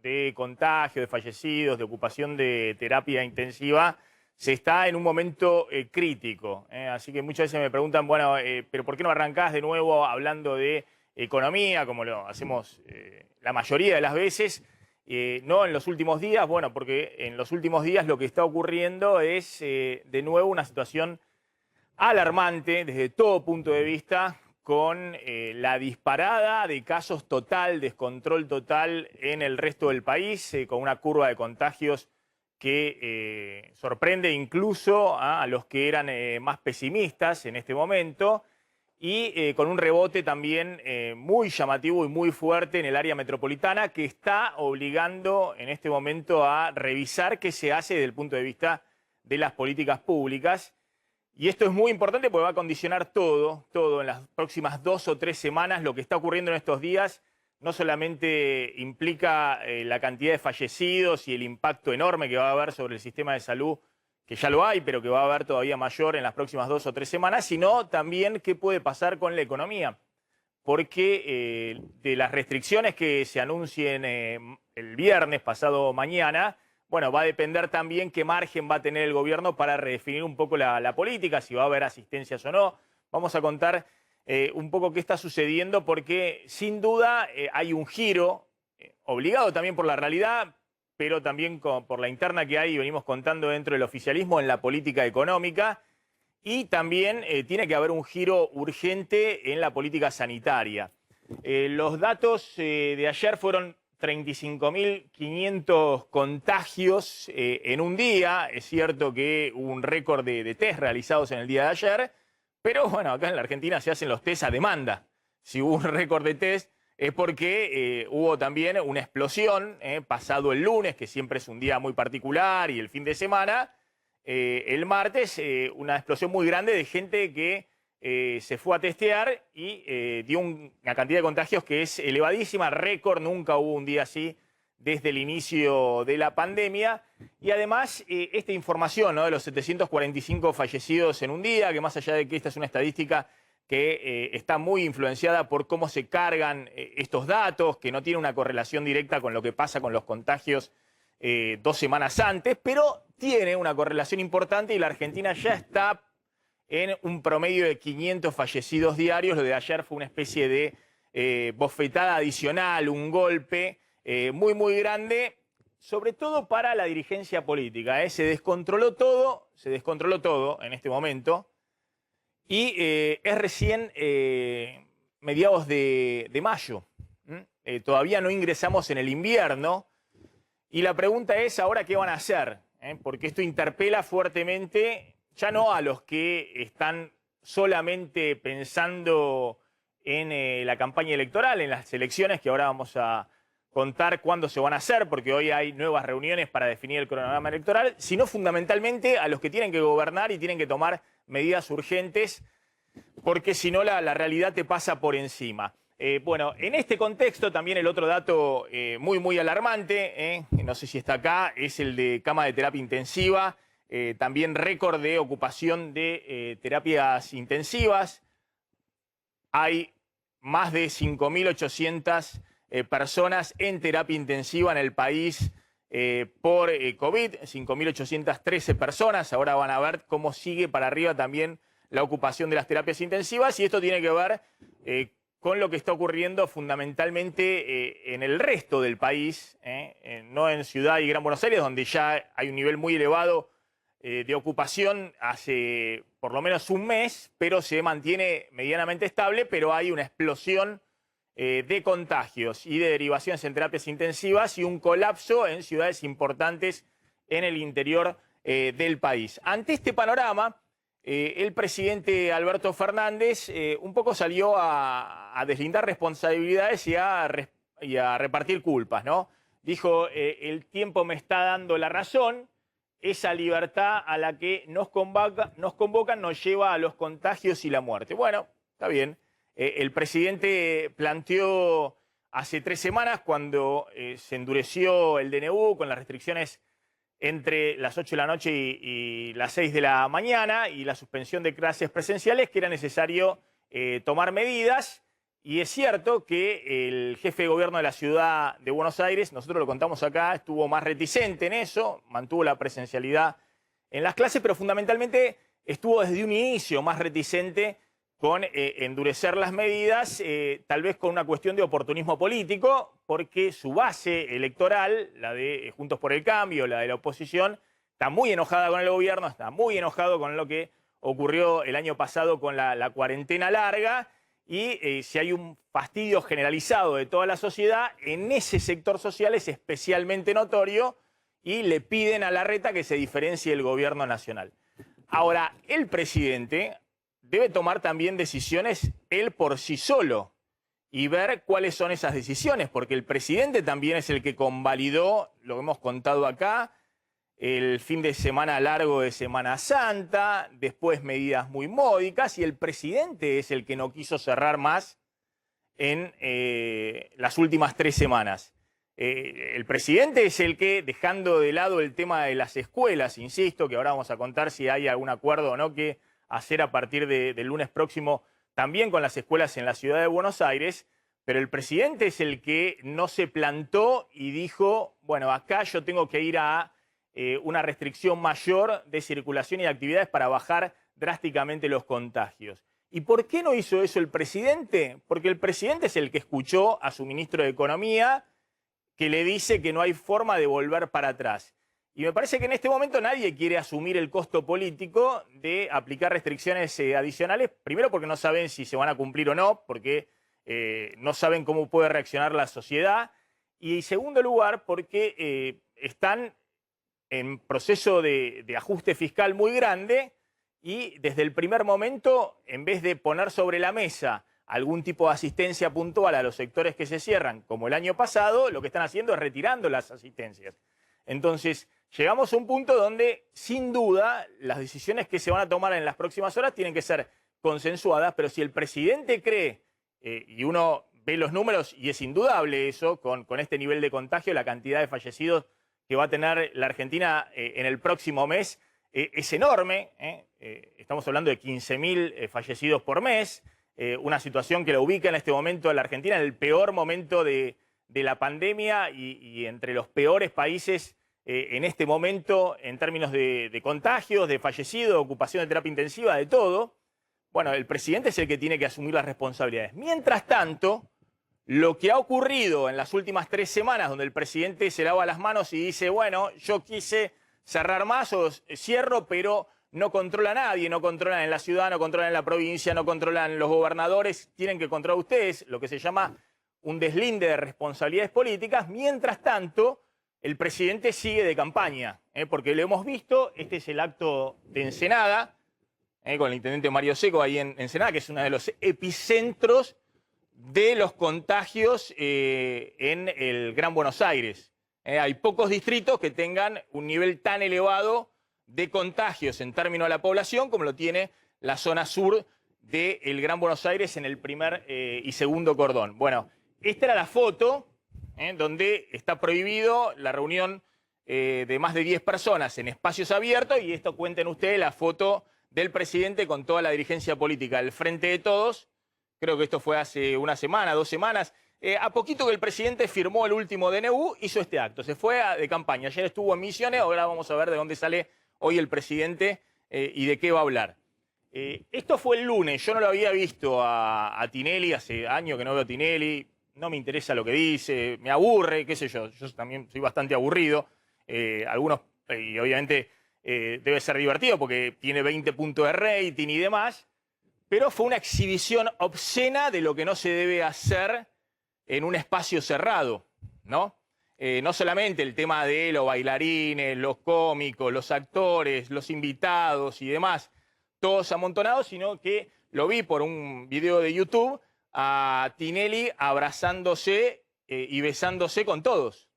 de contagio, de fallecidos, de ocupación de terapia intensiva, se está en un momento crítico. Así que muchas veces me preguntan, bueno, pero ¿por qué no arrancás de nuevo hablando de economía, como lo hacemos la mayoría de las veces? No en los últimos días, bueno, porque en los últimos días lo que está ocurriendo es de nuevo una situación alarmante desde todo punto de vista, con la disparada de casos total, descontrol total en el resto del país, con una curva de contagios que sorprende incluso a los que eran más pesimistas en este momento, y con un rebote también muy llamativo y muy fuerte en el área metropolitana, que está obligando en este momento a revisar qué se hace desde el punto de vista de las políticas públicas. Y esto es muy importante porque va a condicionar todo en las próximas 2 o 3 semanas. Lo que está ocurriendo en estos días no solamente implica la cantidad de fallecidos y el impacto enorme que va a haber sobre el sistema de salud, que ya lo hay, pero que va a haber todavía mayor en las próximas 2 o 3 semanas, sino también qué puede pasar con la economía. Porque de las restricciones que se anuncien el viernes pasado mañana, bueno, va a depender también qué margen va a tener el gobierno para redefinir un poco la política, si va a haber asistencias o no. Vamos a contar un poco qué está sucediendo, porque sin duda hay un giro, obligado también por la realidad, pero también por la interna que hay y venimos contando dentro del oficialismo en la política económica. Y también tiene que haber un giro urgente en la política sanitaria. Los datos de ayer fueron 35.500 contagios en un día. Es cierto que hubo un récord de test realizados en el día de ayer, pero bueno, acá en la Argentina se hacen los test a demanda. Si hubo un récord de test es porque hubo también una explosión pasado el lunes, que siempre es un día muy particular, y el fin de semana. El martes, una explosión muy grande de gente que se fue a testear y dio una cantidad de contagios que es elevadísima, récord, nunca hubo un día así desde el inicio de la pandemia. Y además, esta información, ¿no?, de los 745 fallecidos en un día, que más allá de que esta es una estadística que está muy influenciada por cómo se cargan estos datos, que no tiene una correlación directa con lo que pasa con los contagios 2 semanas antes, pero tiene una correlación importante, y la Argentina ya está en un promedio de 500 fallecidos diarios. Lo de ayer fue una especie de bofetada adicional, un golpe muy grande, sobre todo para la dirigencia política. Se descontroló todo en este momento, y es recién mediados de mayo. Todavía no ingresamos en el invierno. Y la pregunta es ahora qué van a hacer, porque esto interpela fuertemente, ya no a los que están solamente pensando en la campaña electoral, en las elecciones, que ahora vamos a contar cuándo se van a hacer, porque hoy hay nuevas reuniones para definir el cronograma electoral, sino fundamentalmente a los que tienen que gobernar y tienen que tomar medidas urgentes, porque si no la realidad te pasa por encima. Bueno, en este contexto también el otro dato muy alarmante, no sé si está acá, es el de cama de terapia intensiva, también récord de ocupación de terapias intensivas. Hay más de 5.800 personas en terapia intensiva en el país por COVID, 5.813 personas. Ahora van a ver cómo sigue para arriba también la ocupación de las terapias intensivas, y esto tiene que ver con lo que está ocurriendo fundamentalmente en el resto del país, no en Ciudad y Gran Buenos Aires, donde ya hay un nivel muy elevado de ocupación hace por lo menos un mes, pero se mantiene medianamente estable, pero hay una explosión de contagios y de derivaciones en terapias intensivas y un colapso en ciudades importantes en el interior del país. Ante este panorama, el presidente Alberto Fernández un poco salió a deslindar responsabilidades y a repartir culpas, ¿no? Dijo, el tiempo me está dando la razón, esa libertad a la que nos convocan nos lleva a los contagios y la muerte. Bueno, está bien. El presidente planteó hace 3 semanas, cuando se endureció el DNU con las restricciones entre las 8 de la noche y las 6 de la mañana y la suspensión de clases presenciales, que era necesario tomar medidas, Y es cierto que el jefe de gobierno de la ciudad de Buenos Aires, nosotros lo contamos acá, estuvo más reticente en eso, mantuvo la presencialidad en las clases, pero fundamentalmente estuvo desde un inicio más reticente con endurecer las medidas, tal vez con una cuestión de oportunismo político, porque su base electoral, la de Juntos por el Cambio, la de la oposición, está muy enojada con el gobierno, está muy enojado con lo que ocurrió el año pasado con la cuarentena larga, y si hay un fastidio generalizado de toda la sociedad, en ese sector social es especialmente notorio y le piden a Larreta que se diferencie del gobierno nacional. Ahora, el presidente debe tomar también decisiones él por sí solo y ver cuáles son esas decisiones, porque el presidente también es el que convalidó, lo hemos contado acá, el fin de semana largo de Semana Santa, después medidas muy módicas, y el presidente es el que no quiso cerrar más en las últimas 3 semanas. El presidente es el que, dejando de lado el tema de las escuelas, insisto, que ahora vamos a contar si hay algún acuerdo o no que hacer a partir del lunes próximo, también con las escuelas en la ciudad de Buenos Aires, pero el presidente es el que no se plantó y dijo, bueno, acá yo tengo que ir a una restricción mayor de circulación y de actividades para bajar drásticamente los contagios. ¿Y por qué no hizo eso el presidente? Porque el presidente es el que escuchó a su ministro de Economía que le dice que no hay forma de volver para atrás. Y me parece que en este momento nadie quiere asumir el costo político de aplicar restricciones adicionales, primero porque no saben si se van a cumplir o no, porque no saben cómo puede reaccionar la sociedad, y en segundo lugar porque están en proceso de ajuste fiscal muy grande y desde el primer momento, en vez de poner sobre la mesa algún tipo de asistencia puntual a los sectores que se cierran, como el año pasado, lo que están haciendo es retirando las asistencias. Entonces, llegamos a un punto donde, sin duda, las decisiones que se van a tomar en las próximas horas tienen que ser consensuadas, pero si el presidente cree, y uno ve los números, y es indudable eso, con este nivel de contagio, la cantidad de fallecidos que va a tener la Argentina en el próximo mes es enorme. Estamos hablando de 15.000 fallecidos por mes, una situación que la ubica en este momento a la Argentina en el peor momento de la pandemia y entre los peores países en este momento en términos de contagios, de fallecidos, de ocupación de terapia intensiva, de todo. Bueno, el presidente es el que tiene que asumir las responsabilidades. Mientras tanto, lo que ha ocurrido en las últimas 3 semanas, donde el presidente se lava las manos y dice, bueno, yo quise cerrar más o cierro, pero no controla a nadie, no controlan en la ciudad, no controlan en la provincia, no controlan los gobernadores, tienen que controlar ustedes, lo que se llama un deslinde de responsabilidades políticas. Mientras tanto, el presidente sigue de campaña, porque lo hemos visto, este es el acto de Ensenada, con el intendente Mario Seco ahí en Ensenada, que es uno de los epicentros de los contagios en el Gran Buenos Aires. Hay pocos distritos que tengan un nivel tan elevado de contagios en términos de la población como lo tiene la zona sur del Gran Buenos Aires en el primer y segundo cordón. Bueno, esta era la foto donde está prohibido la reunión de más de 10 personas en espacios abiertos, y esto, cuenten ustedes, la foto del presidente con toda la dirigencia política al frente de todos. Creo que esto fue hace una semana, 2 semanas. A poquito que el presidente firmó el último DNU, hizo este acto. Se fue de campaña. Ayer estuvo en Misiones, ahora vamos a ver de dónde sale hoy el presidente y de qué va a hablar. Esto fue el lunes. Yo no lo había visto a Tinelli, hace años que no veo a Tinelli. No me interesa lo que dice, me aburre, qué sé yo. Yo también soy bastante aburrido. Algunos, y obviamente debe ser divertido porque tiene 20 puntos de rating y demás. Pero fue una exhibición obscena de lo que no se debe hacer en un espacio cerrado, ¿no? No solamente el tema de los bailarines, los cómicos, los actores, los invitados y demás, todos amontonados, sino que lo vi por un video de YouTube a Tinelli abrazándose y besándose con todos.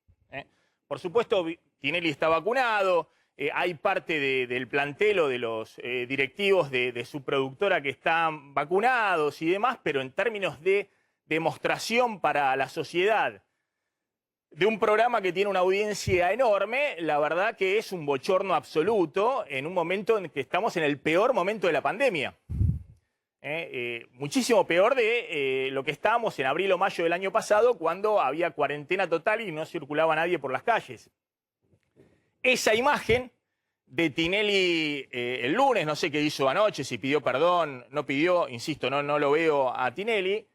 Por supuesto, Tinelli está vacunado. Hay parte del plantel o de los directivos de su productora que están vacunados y demás, pero en términos de demostración para la sociedad de un programa que tiene una audiencia enorme, la verdad que es un bochorno absoluto en un momento en que estamos en el peor momento de la pandemia. Muchísimo peor de lo que estábamos en abril o mayo del año pasado, cuando había cuarentena total y no circulaba nadie por las calles. Esa imagen de Tinelli el lunes, no sé qué hizo anoche, si pidió perdón, no pidió, insisto, no lo veo a Tinelli,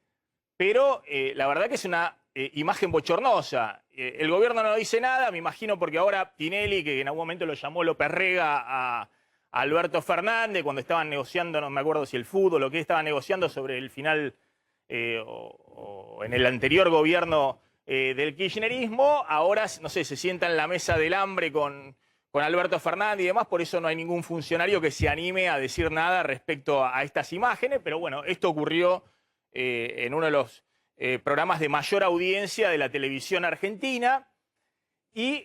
pero la verdad que es una imagen bochornosa. El gobierno no dice nada, me imagino porque ahora Tinelli, que en algún momento lo llamó López Rega a Alberto Fernández, cuando estaban negociando, no me acuerdo si el fútbol o qué estaban negociando sobre el final o en el anterior gobierno del kirchnerismo, ahora, no sé, se sienta en la mesa del hambre con Alberto Fernández y demás, por eso no hay ningún funcionario que se anime a decir nada respecto a estas imágenes, pero bueno, esto ocurrió en uno de los programas de mayor audiencia de la televisión argentina y,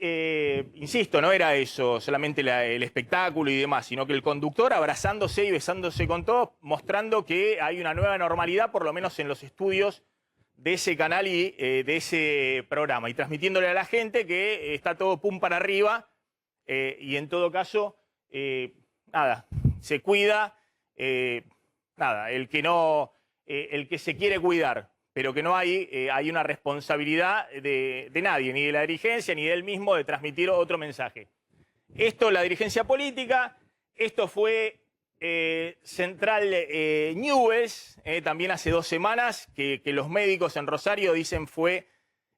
insisto, no era eso solamente el espectáculo y demás, sino que el conductor abrazándose y besándose con todos, mostrando que hay una nueva normalidad, por lo menos en los estudios de ese canal y de ese programa, y transmitiéndole a la gente que está todo pum para arriba. Y en todo caso, nada, se cuida, nada, el que se quiere cuidar, pero que no hay una responsabilidad de nadie, ni de la dirigencia, ni de él mismo, de transmitir otro mensaje. Esto, la dirigencia política, esto fue Central Newell's, también hace 2 semanas, que los médicos en Rosario dicen fue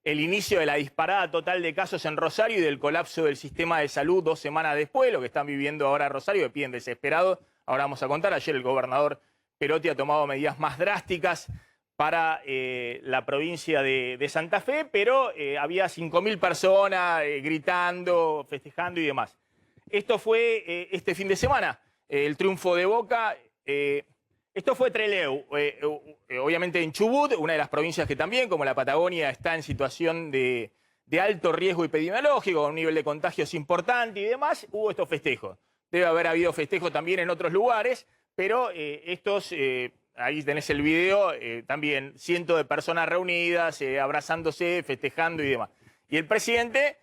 el inicio de la disparada total de casos en Rosario y del colapso del sistema de salud 2 semanas después, lo que están viviendo ahora Rosario, que piden desesperados. Ahora vamos a contar, ayer el gobernador Perotti ha tomado medidas más drásticas para la provincia de Santa Fe, pero había 5.000 personas gritando, festejando y demás. Esto fue este fin de semana, el triunfo de Boca. Esto fue Trelew, obviamente en Chubut, una de las provincias que también, como la Patagonia, está en situación de alto riesgo epidemiológico, con un nivel de contagios importante y demás, hubo estos festejos. Debe haber habido festejos también en otros lugares, pero estos, ahí tenés el video, también cientos de personas reunidas, abrazándose, festejando y demás. Y el presidente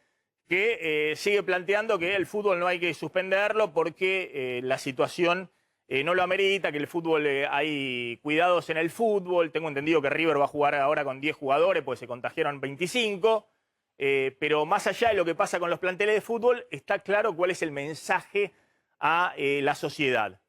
que sigue planteando que el fútbol no hay que suspenderlo porque la situación no lo amerita, que el fútbol, hay cuidados en el fútbol. Tengo entendido que River va a jugar ahora con 10 jugadores, porque se contagiaron 25. Pero más allá de lo que pasa con los planteles de fútbol, está claro cuál es el mensaje a la sociedad.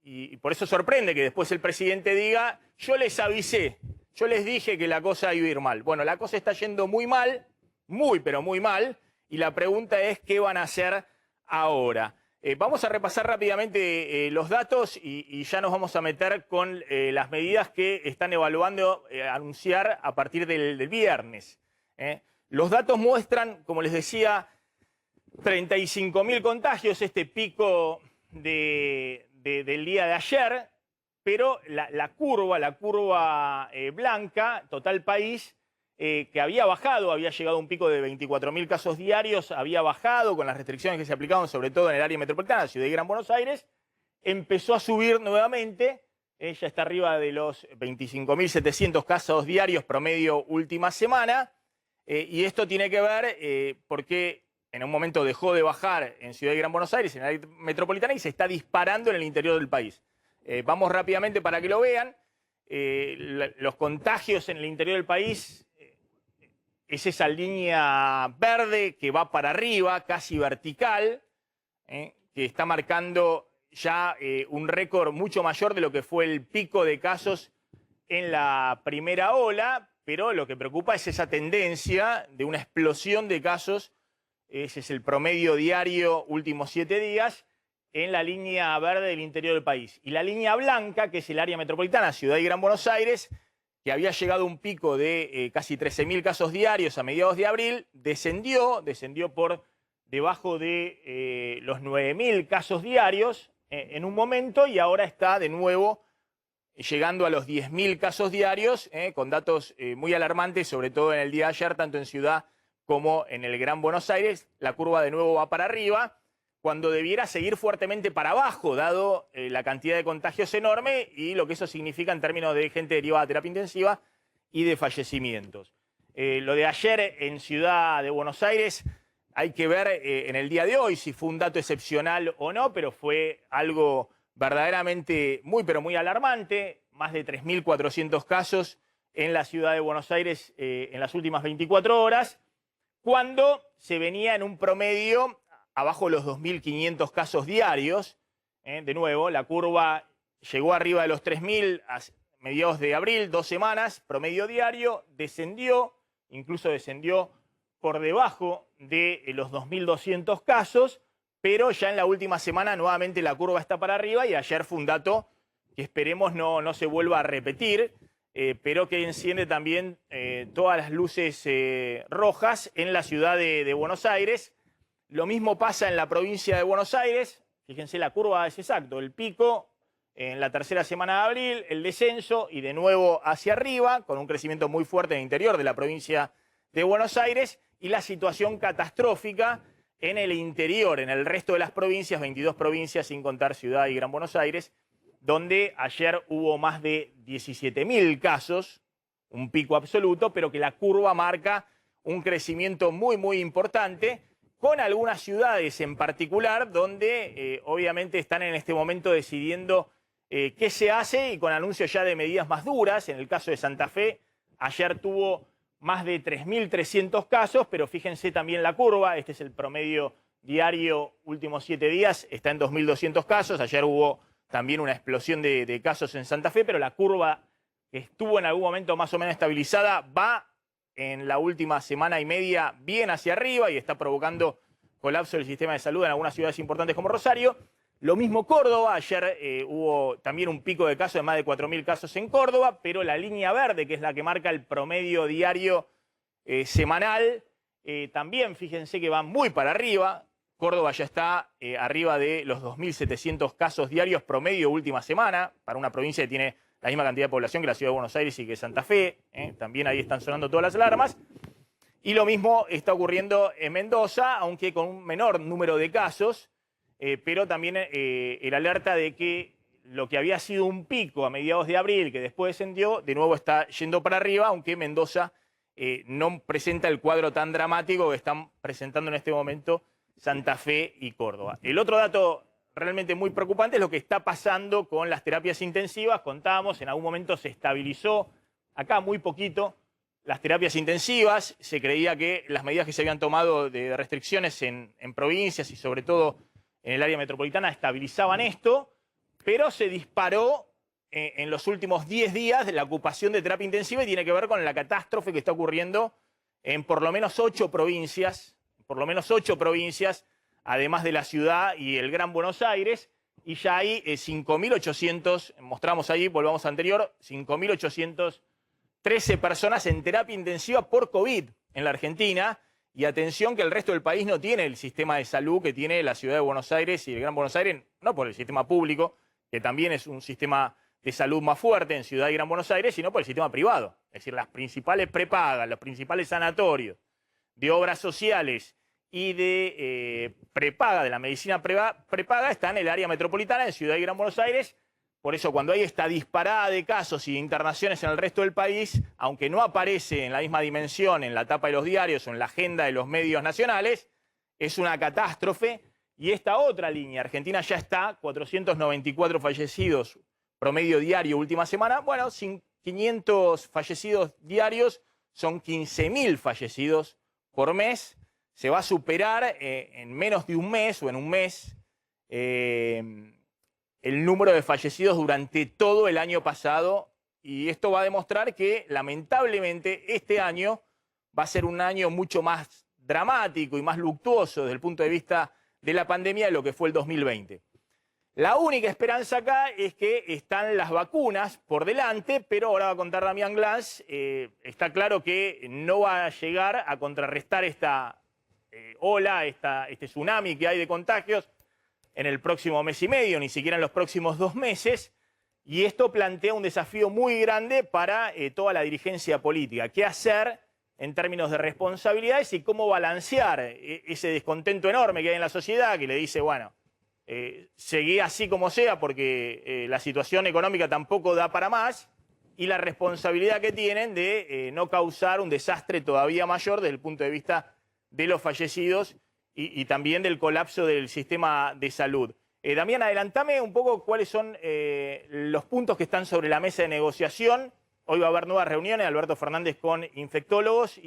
Y por eso sorprende que después el presidente diga, yo les avisé, yo les dije que la cosa iba a ir mal. Bueno, la cosa está yendo muy mal, muy pero muy mal, y la pregunta es qué van a hacer ahora. Vamos a repasar rápidamente los datos y ya nos vamos a meter con las medidas que están evaluando anunciar a partir del viernes. Los datos muestran, como les decía, 35.000 contagios, este pico del día de ayer, pero la curva blanca, total país, que había bajado, había llegado a un pico de 24.000 casos diarios, había bajado con las restricciones que se aplicaban sobre todo en el área metropolitana, Ciudad y Gran Buenos Aires, empezó a subir nuevamente, ya está arriba de los 25.700 casos diarios promedio última semana, y esto tiene que ver porque en un momento dejó de bajar en Ciudad y Gran Buenos Aires, en el área metropolitana, y se está disparando en el interior del país. Vamos rápidamente para que lo vean. Los contagios en el interior del país es esa línea verde que va para arriba, casi vertical, que está marcando ya un récord mucho mayor de lo que fue el pico de casos en la primera ola, pero lo que preocupa es esa tendencia de una explosión de casos. Ese es el promedio diario últimos 7 días en la línea verde del interior del país. Y la línea blanca, que es el área metropolitana, Ciudad y Gran Buenos Aires, que había llegado a un pico de casi 13.000 casos diarios a mediados de abril, descendió por debajo de los 9.000 casos diarios en un momento, y ahora está de nuevo llegando a los 10.000 casos diarios, con datos muy alarmantes, sobre todo en el día de ayer, tanto en Ciudad como en el Gran Buenos Aires. La curva de nuevo va para arriba, cuando debiera seguir fuertemente para abajo, dado la cantidad de contagios enorme y lo que eso significa en términos de gente derivada de terapia intensiva y de fallecimientos. Lo de ayer en Ciudad de Buenos Aires, hay que ver en el día de hoy si fue un dato excepcional o no, pero fue algo verdaderamente muy, pero muy alarmante, más de 3.400 casos en la ciudad de Buenos Aires en las últimas 24 horas, cuando se venía en un promedio abajo de los 2.500 casos diarios. De nuevo, la curva llegó arriba de los 3.000 a mediados de abril, 2 semanas, promedio diario, descendió, incluso descendió por debajo de los 2.200 casos, pero ya en la última semana nuevamente la curva está para arriba y ayer fue un dato que esperemos no se vuelva a repetir, pero que enciende también todas las luces rojas en la ciudad de Buenos Aires. Lo mismo pasa en la provincia de Buenos Aires. Fíjense, la curva es exacto, el pico en la tercera semana de abril, el descenso y de nuevo hacia arriba, con un crecimiento muy fuerte en el interior de la provincia de Buenos Aires, y la situación catastrófica en el interior, en el resto de las provincias, 22 provincias sin contar Ciudad y Gran Buenos Aires, donde ayer hubo más de 17.000 casos, un pico absoluto, pero que la curva marca un crecimiento muy, muy importante, con algunas ciudades en particular donde obviamente están en este momento decidiendo qué se hace y con anuncios ya de medidas más duras. En el caso de Santa Fe, ayer tuvo más de 3.300 casos, pero fíjense también la curva, este es el promedio diario últimos 7 días, está en 2.200 casos, ayer hubo también una explosión de casos en Santa Fe, pero la curva que estuvo en algún momento más o menos estabilizada va en la última semana y media bien hacia arriba y está provocando colapso del sistema de salud en algunas ciudades importantes como Rosario. Lo mismo Córdoba, ayer hubo también un pico de casos de más de 4.000 casos en Córdoba, pero la línea verde, que es la que marca el promedio diario semanal, también fíjense que va muy para arriba. Córdoba ya está arriba de los 2.700 casos diarios promedio última semana, para una provincia que tiene la misma cantidad de población que la ciudad de Buenos Aires y que Santa Fe. También ahí están sonando todas las alarmas. Y lo mismo está ocurriendo en Mendoza, aunque con un menor número de casos, pero también el alerta de que lo que había sido un pico a mediados de abril, que después descendió, de nuevo está yendo para arriba, aunque Mendoza no presenta el cuadro tan dramático que están presentando en este momento Santa Fe y Córdoba. El otro dato realmente muy preocupante es lo que está pasando con las terapias intensivas. Contábamos, en algún momento se estabilizó, acá muy poquito, las terapias intensivas. Se creía que las medidas que se habían tomado de restricciones en provincias y sobre todo en el área metropolitana estabilizaban esto, pero se disparó en los últimos 10 días de la ocupación de terapia intensiva y tiene que ver con la catástrofe que está ocurriendo en por lo menos 8 provincias, además de la ciudad y el Gran Buenos Aires, y ya hay 5.800, mostramos ahí, volvamos a anterior, 5.813 personas en terapia intensiva por COVID en la Argentina, y atención que el resto del país no tiene el sistema de salud que tiene la ciudad de Buenos Aires y el Gran Buenos Aires, no por el sistema público, que también es un sistema de salud más fuerte en Ciudad y Gran Buenos Aires, sino por el sistema privado. Es decir, las principales prepagas, los principales sanatorios de obras sociales y de prepaga, de la medicina prepaga, está en el área metropolitana, en Ciudad y Gran Buenos Aires. Por eso, cuando hay esta disparada de casos y de internaciones en el resto del país, aunque no aparece en la misma dimensión en la tapa de los diarios o en la agenda de los medios nacionales, es una catástrofe. Y esta otra línea, Argentina ya está, 494 fallecidos promedio diario última semana. Bueno, 500 fallecidos diarios son 15.000 fallecidos por mes. Se va a superar en menos de un mes o en un mes el número de fallecidos durante todo el año pasado, y esto va a demostrar que lamentablemente este año va a ser un año mucho más dramático y más luctuoso desde el punto de vista de la pandemia de lo que fue el 2020. La única esperanza acá es que están las vacunas por delante, pero ahora va a contar Damián Glas, está claro que no va a llegar a contrarrestar esta ola, este tsunami que hay de contagios en el próximo mes y medio, ni siquiera en los próximos 2 meses, y esto plantea un desafío muy grande para toda la dirigencia política. ¿Qué hacer en términos de responsabilidades y cómo balancear ese descontento enorme que hay en la sociedad, que le dice, bueno, seguí así como sea porque la situación económica tampoco da para más, y la responsabilidad que tienen de no causar un desastre todavía mayor desde el punto de vista de los fallecidos y también del colapso del sistema de salud? Damián, adelantame un poco cuáles son los puntos que están sobre la mesa de negociación. Hoy va a haber nuevas reuniones, Alberto Fernández con infectólogos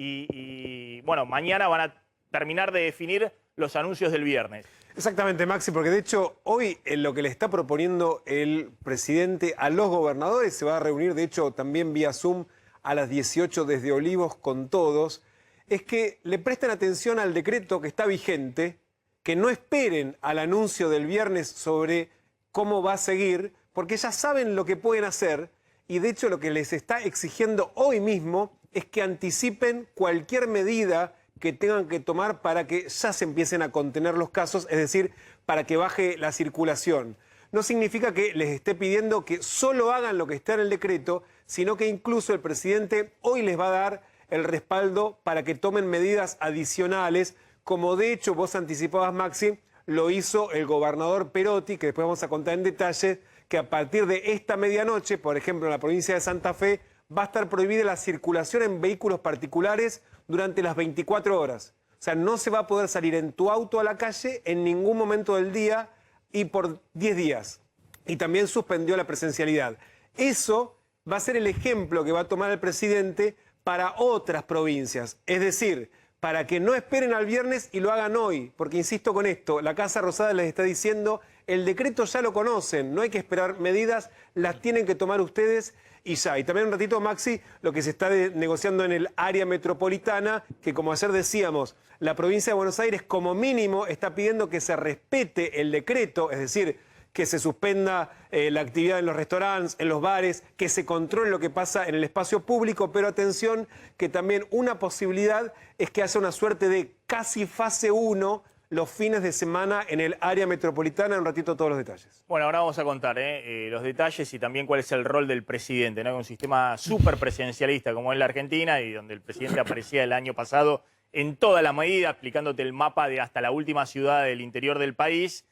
bueno, mañana van a terminar de definir los anuncios del viernes. Exactamente, Maxi, porque de hecho hoy en lo que le está proponiendo el presidente a los gobernadores se va a reunir, de hecho también vía Zoom a las 18 desde Olivos con todos, es que le presten atención al decreto que está vigente, que no esperen al anuncio del viernes sobre cómo va a seguir, porque ya saben lo que pueden hacer y de hecho lo que les está exigiendo hoy mismo es que anticipen cualquier medida que tengan que tomar para que ya se empiecen a contener los casos, es decir, para que baje la circulación. No significa que les esté pidiendo que solo hagan lo que está en el decreto, sino que incluso el presidente hoy les va a dar el respaldo para que tomen medidas adicionales, como de hecho vos anticipabas, Maxi, lo hizo el gobernador Perotti, que después vamos a contar en detalle, que a partir de esta medianoche, por ejemplo, en la provincia de Santa Fe, va a estar prohibida la circulación en vehículos particulares durante las 24 horas. O sea, no se va a poder salir en tu auto a la calle en ningún momento del día y por 10 días. Y también suspendió la presencialidad. Eso va a ser el ejemplo que va a tomar el presidente para otras provincias. Es decir, para que no esperen al viernes y lo hagan hoy. Porque insisto con esto, la Casa Rosada les está diciendo, el decreto ya lo conocen, no hay que esperar medidas, las tienen que tomar ustedes y ya. Y también un ratito, Maxi, lo que se está negociando en el área metropolitana, que como ayer decíamos, la provincia de Buenos Aires como mínimo está pidiendo que se respete el decreto, es decir, que se suspenda la actividad en los restaurantes, en los bares, que se controle lo que pasa en el espacio público, pero atención, que también una posibilidad es que haya una suerte de casi fase 1 los fines de semana en el área metropolitana. En un ratito todos los detalles. Bueno, ahora vamos a contar los detalles y también cuál es el rol del presidente, ¿no? Un sistema súper presidencialista como es la Argentina y donde el presidente aparecía el año pasado en toda la medida, explicándote el mapa de hasta la última ciudad del interior del país.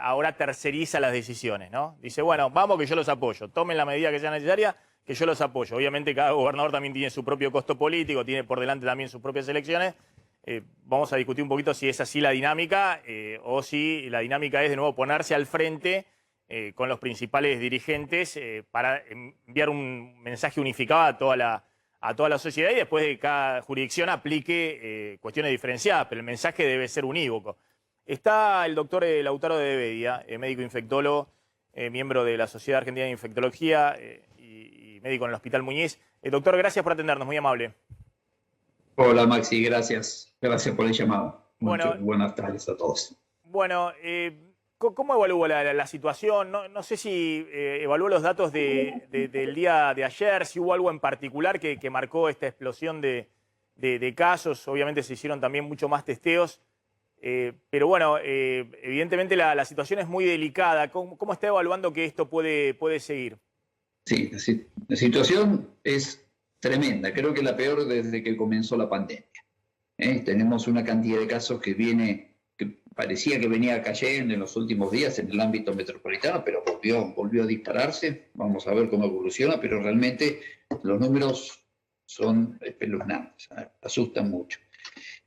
Ahora terceriza las decisiones, ¿no? Dice, bueno, vamos que yo los apoyo, tomen la medida que sea necesaria, que yo los apoyo. Obviamente cada gobernador también tiene su propio costo político, tiene por delante también sus propias elecciones. Vamos a discutir un poquito si es así la dinámica o si la dinámica es de nuevo ponerse al frente con los principales dirigentes para enviar un mensaje unificado a toda la sociedad y después de que cada jurisdicción aplique cuestiones diferenciadas, pero el mensaje debe ser unívoco. Está el doctor Lautaro de Bedia, médico infectólogo, miembro de la Sociedad Argentina de Infectología y médico en el Hospital Muñiz. Doctor, gracias por atendernos, muy amable. Hola Maxi, gracias. Gracias por el llamado. Bueno, buenas tardes a todos. Bueno, ¿cómo evalúa la situación? No sé si evaluó los datos del día de ayer, si hubo algo en particular que marcó esta explosión de casos. Obviamente se hicieron también mucho más testeos. Pero bueno, evidentemente la situación es muy delicada. ¿Cómo está evaluando que esto puede seguir? Sí, la situación es tremenda. Creo que la peor desde que comenzó la pandemia. Tenemos una cantidad de casos que parecía que venía cayendo en los últimos días en el ámbito metropolitano, pero volvió a dispararse. Vamos a ver cómo evoluciona, pero realmente los números son espeluznantes, asustan mucho.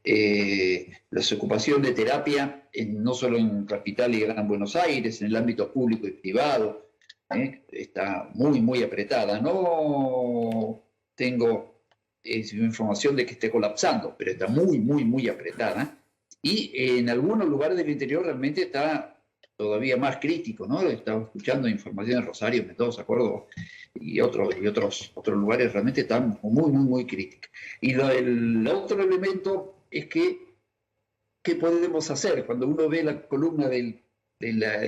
La ocupación de terapia, no solo en Capital y Gran Buenos Aires, en el ámbito público y privado, está muy, muy apretada. No tengo información de que esté colapsando, pero está muy, muy, muy apretada. Y en algunos lugares del interior realmente está todavía más crítico, ¿no? Estaba escuchando información de Rosario, Mendoza, Córdoba y otros lugares realmente están muy, muy, muy críticos. Y el otro elemento es que, ¿qué podemos hacer? Cuando uno ve la columna de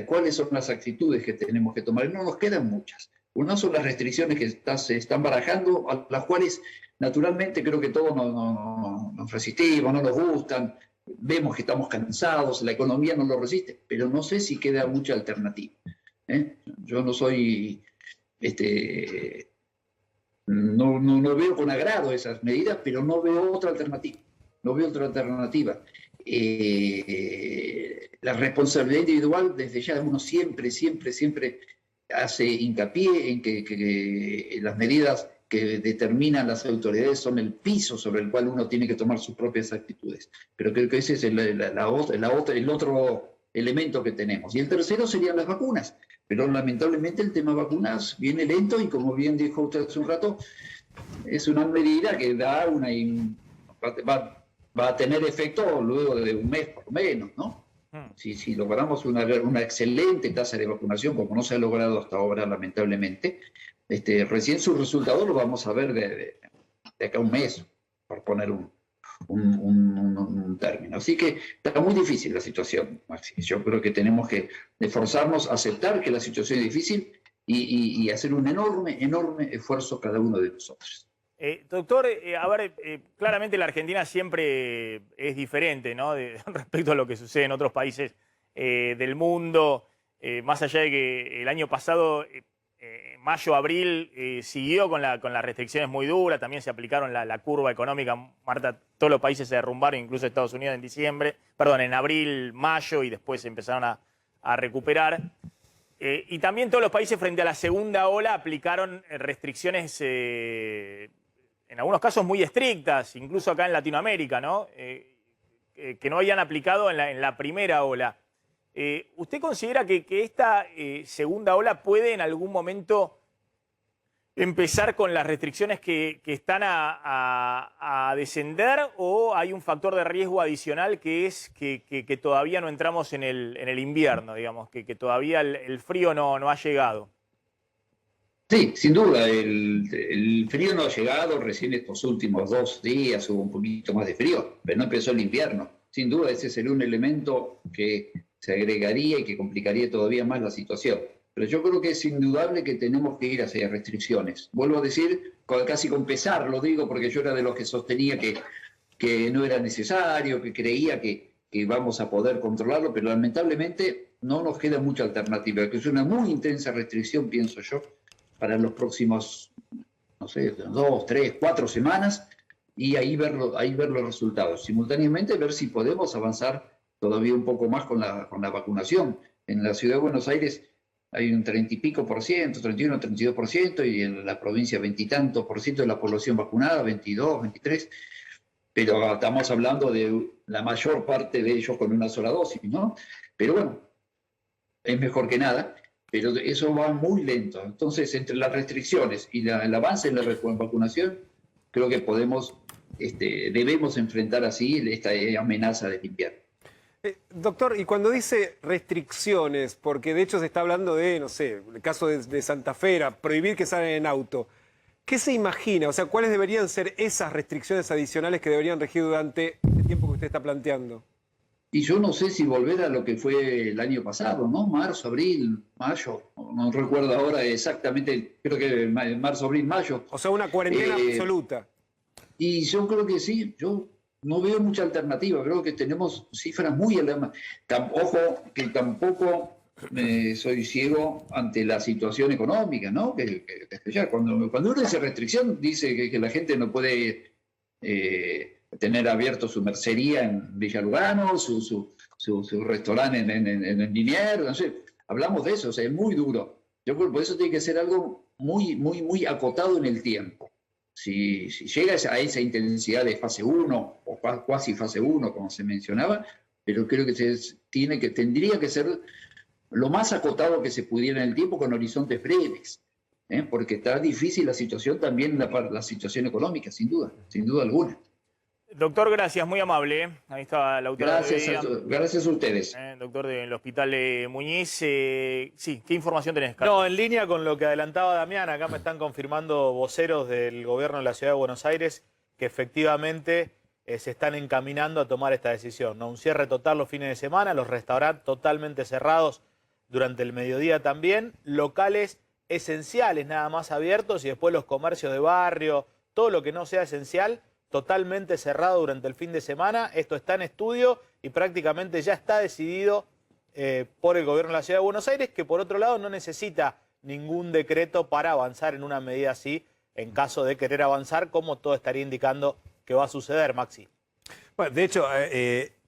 cuáles son las actitudes que tenemos que tomar, no nos quedan muchas. Una son las restricciones que se están barajando, a las cuales naturalmente creo que todos nos resistimos, no nos gustan, vemos que estamos cansados, la economía no lo resiste, pero no sé si queda mucha alternativa. Yo no soy... no veo con agrado esas medidas, pero no veo otra alternativa. No veo otra alternativa. La responsabilidad individual, desde ya uno siempre hace hincapié en que las medidas que determinan las autoridades son el piso sobre el cual uno tiene que tomar sus propias actitudes. Pero creo que ese es el otro elemento que tenemos. Y el tercero serían las vacunas. Pero lamentablemente el tema vacunas viene lento y, como bien dijo usted hace un rato, es una medida que da va a tener efecto luego de un mes por lo menos, ¿no? Si logramos una excelente tasa de vacunación, como no se ha logrado hasta ahora, lamentablemente, recién sus resultados los vamos a ver de acá a un mes, por poner un término. Así que está muy difícil la situación, Maxi. Yo creo que tenemos que esforzarnos a aceptar que la situación es difícil y hacer un enorme esfuerzo cada uno de nosotros. Doctor, a ver, claramente la Argentina siempre es diferente, ¿no? Respecto a lo que sucede en otros países del mundo, más allá de que el año pasado, mayo, abril, siguió con las restricciones muy duras, también se aplicaron la curva económica, Marta, todos los países se derrumbaron, incluso Estados Unidos en abril, mayo, y después empezaron a recuperar. Y también todos los países frente a la segunda ola aplicaron restricciones en algunos casos muy estrictas, incluso acá en Latinoamérica, ¿no? Que no habían aplicado en la primera ola. ¿Usted considera que esta segunda ola puede en algún momento empezar con las restricciones que están a descender, o hay un factor de riesgo adicional que es que todavía no entramos en el invierno, digamos, que todavía el frío no ha llegado? Sí, sin duda, el frío no ha llegado, recién estos últimos 2 días hubo un poquito más de frío, pero no empezó el invierno. Sin duda, ese sería un elemento que se agregaría y que complicaría todavía más la situación. Pero yo creo que es indudable que tenemos que ir hacia restricciones. Vuelvo a decir, casi con pesar lo digo, porque yo era de los que sostenía que no era necesario, que creía que vamos a poder controlarlo, pero lamentablemente no nos queda mucha alternativa, que es una muy intensa restricción, pienso yo, para los próximos, no sé, 2, 3, 4 semanas, y ahí ver los resultados. Simultáneamente ver si podemos avanzar todavía un poco más con la vacunación. En la ciudad de Buenos Aires hay un 30 y pico por ciento, 31, 32%, y en la provincia 20 y tantos por ciento de la población vacunada, 22, 23, pero estamos hablando de la mayor parte de ellos con una sola dosis, ¿no? Pero bueno, es mejor que nada. Pero eso va muy lento. Entonces, entre las restricciones y el avance en la vacunación, creo que debemos enfrentar así esta amenaza del invierno. Doctor, y cuando dice restricciones, porque de hecho se está hablando de, no sé, el caso de Santa Fe, prohibir que salgan en auto, ¿qué se imagina? O sea, ¿cuáles deberían ser esas restricciones adicionales que deberían regir durante el tiempo que usted está planteando? Y yo no sé si volver a lo que fue el año pasado, ¿no? Marzo, abril, mayo, no recuerdo ahora exactamente, creo que marzo, abril, mayo. O sea, una cuarentena absoluta. Y yo creo que sí, yo no veo mucha alternativa, creo que tenemos cifras muy elevadas. Ojo, que tampoco soy ciego ante la situación económica, ¿no? Cuando uno dice restricción, dice que la gente no puede tener abierto su mercería en Villa Lugano, su restaurante en Liniers, no sé, hablamos de eso, o sea, es muy duro. Yo creo que por eso tiene que ser algo muy acotado en el tiempo. Si llega a esa intensidad de fase 1 o cuasi fase 1, como se mencionaba, pero creo que tendría que ser lo más acotado que se pudiera en el tiempo, con horizontes breves, porque está difícil la situación también, la situación económica, sin duda alguna. Doctor, gracias, muy amable. Ahí está la autora. Gracias a ustedes. Doctor del Hospital Muñiz. Sí, ¿qué información tenés, Carlos? No, en línea con lo que adelantaba Damián, acá me están confirmando voceros del gobierno de la Ciudad de Buenos Aires que efectivamente se están encaminando a tomar esta decisión, ¿no? Un cierre total los fines de semana, los restaurantes totalmente cerrados durante el mediodía también, locales esenciales nada más abiertos, y después los comercios de barrio, todo lo que no sea esencial, totalmente cerrado durante el fin de semana. Esto está en estudio y prácticamente ya está decidido por el gobierno de la Ciudad de Buenos Aires, que por otro lado no necesita ningún decreto para avanzar en una medida así, en caso de querer avanzar, como todo estaría indicando que va a suceder, Maxi. Bueno, de hecho,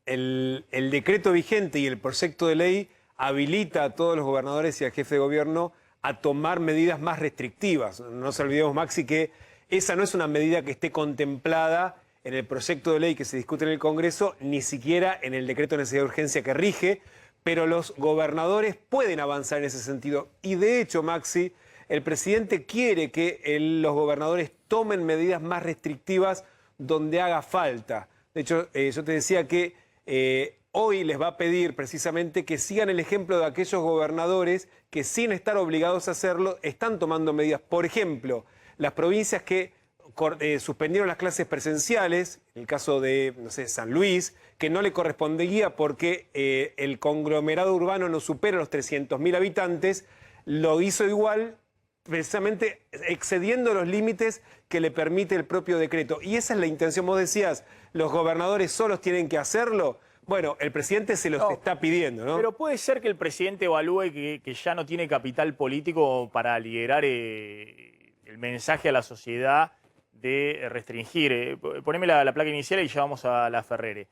el decreto vigente y el proyecto de ley habilita a todos los gobernadores y al jefe de gobierno a tomar medidas más restrictivas. No nos olvidemos, Maxi, que esa no es una medida que esté contemplada en el proyecto de ley que se discute en el Congreso, ni siquiera en el decreto de necesidad de urgencia que rige, pero los gobernadores pueden avanzar en ese sentido. Y de hecho, Maxi, el presidente quiere que los gobernadores tomen medidas más restrictivas donde haga falta. De hecho, yo te decía que hoy les va a pedir precisamente que sigan el ejemplo de aquellos gobernadores que, sin estar obligados a hacerlo, están tomando medidas. Por ejemplo, las provincias que suspendieron las clases presenciales, el caso de, no sé, San Luis, que no le correspondía porque el conglomerado urbano no supera los 300.000 habitantes, lo hizo igual, precisamente excediendo los límites que le permite el propio decreto. Y esa es la intención. Vos decías, los gobernadores solos tienen que hacerlo. Bueno, el presidente se los está pidiendo, ¿no? Pero puede ser que el presidente evalúe que ya no tiene capital político para liderar el mensaje a la sociedad de restringir. Poneme la placa inicial y ya vamos a la Ferrere.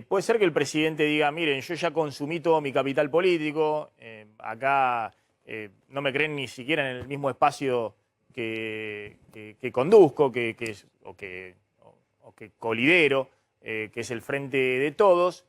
Puede ser que el presidente diga, miren, yo ya consumí todo mi capital político, acá no me creen ni siquiera en el mismo espacio que conduzco o que colidero, que es el Frente de Todos,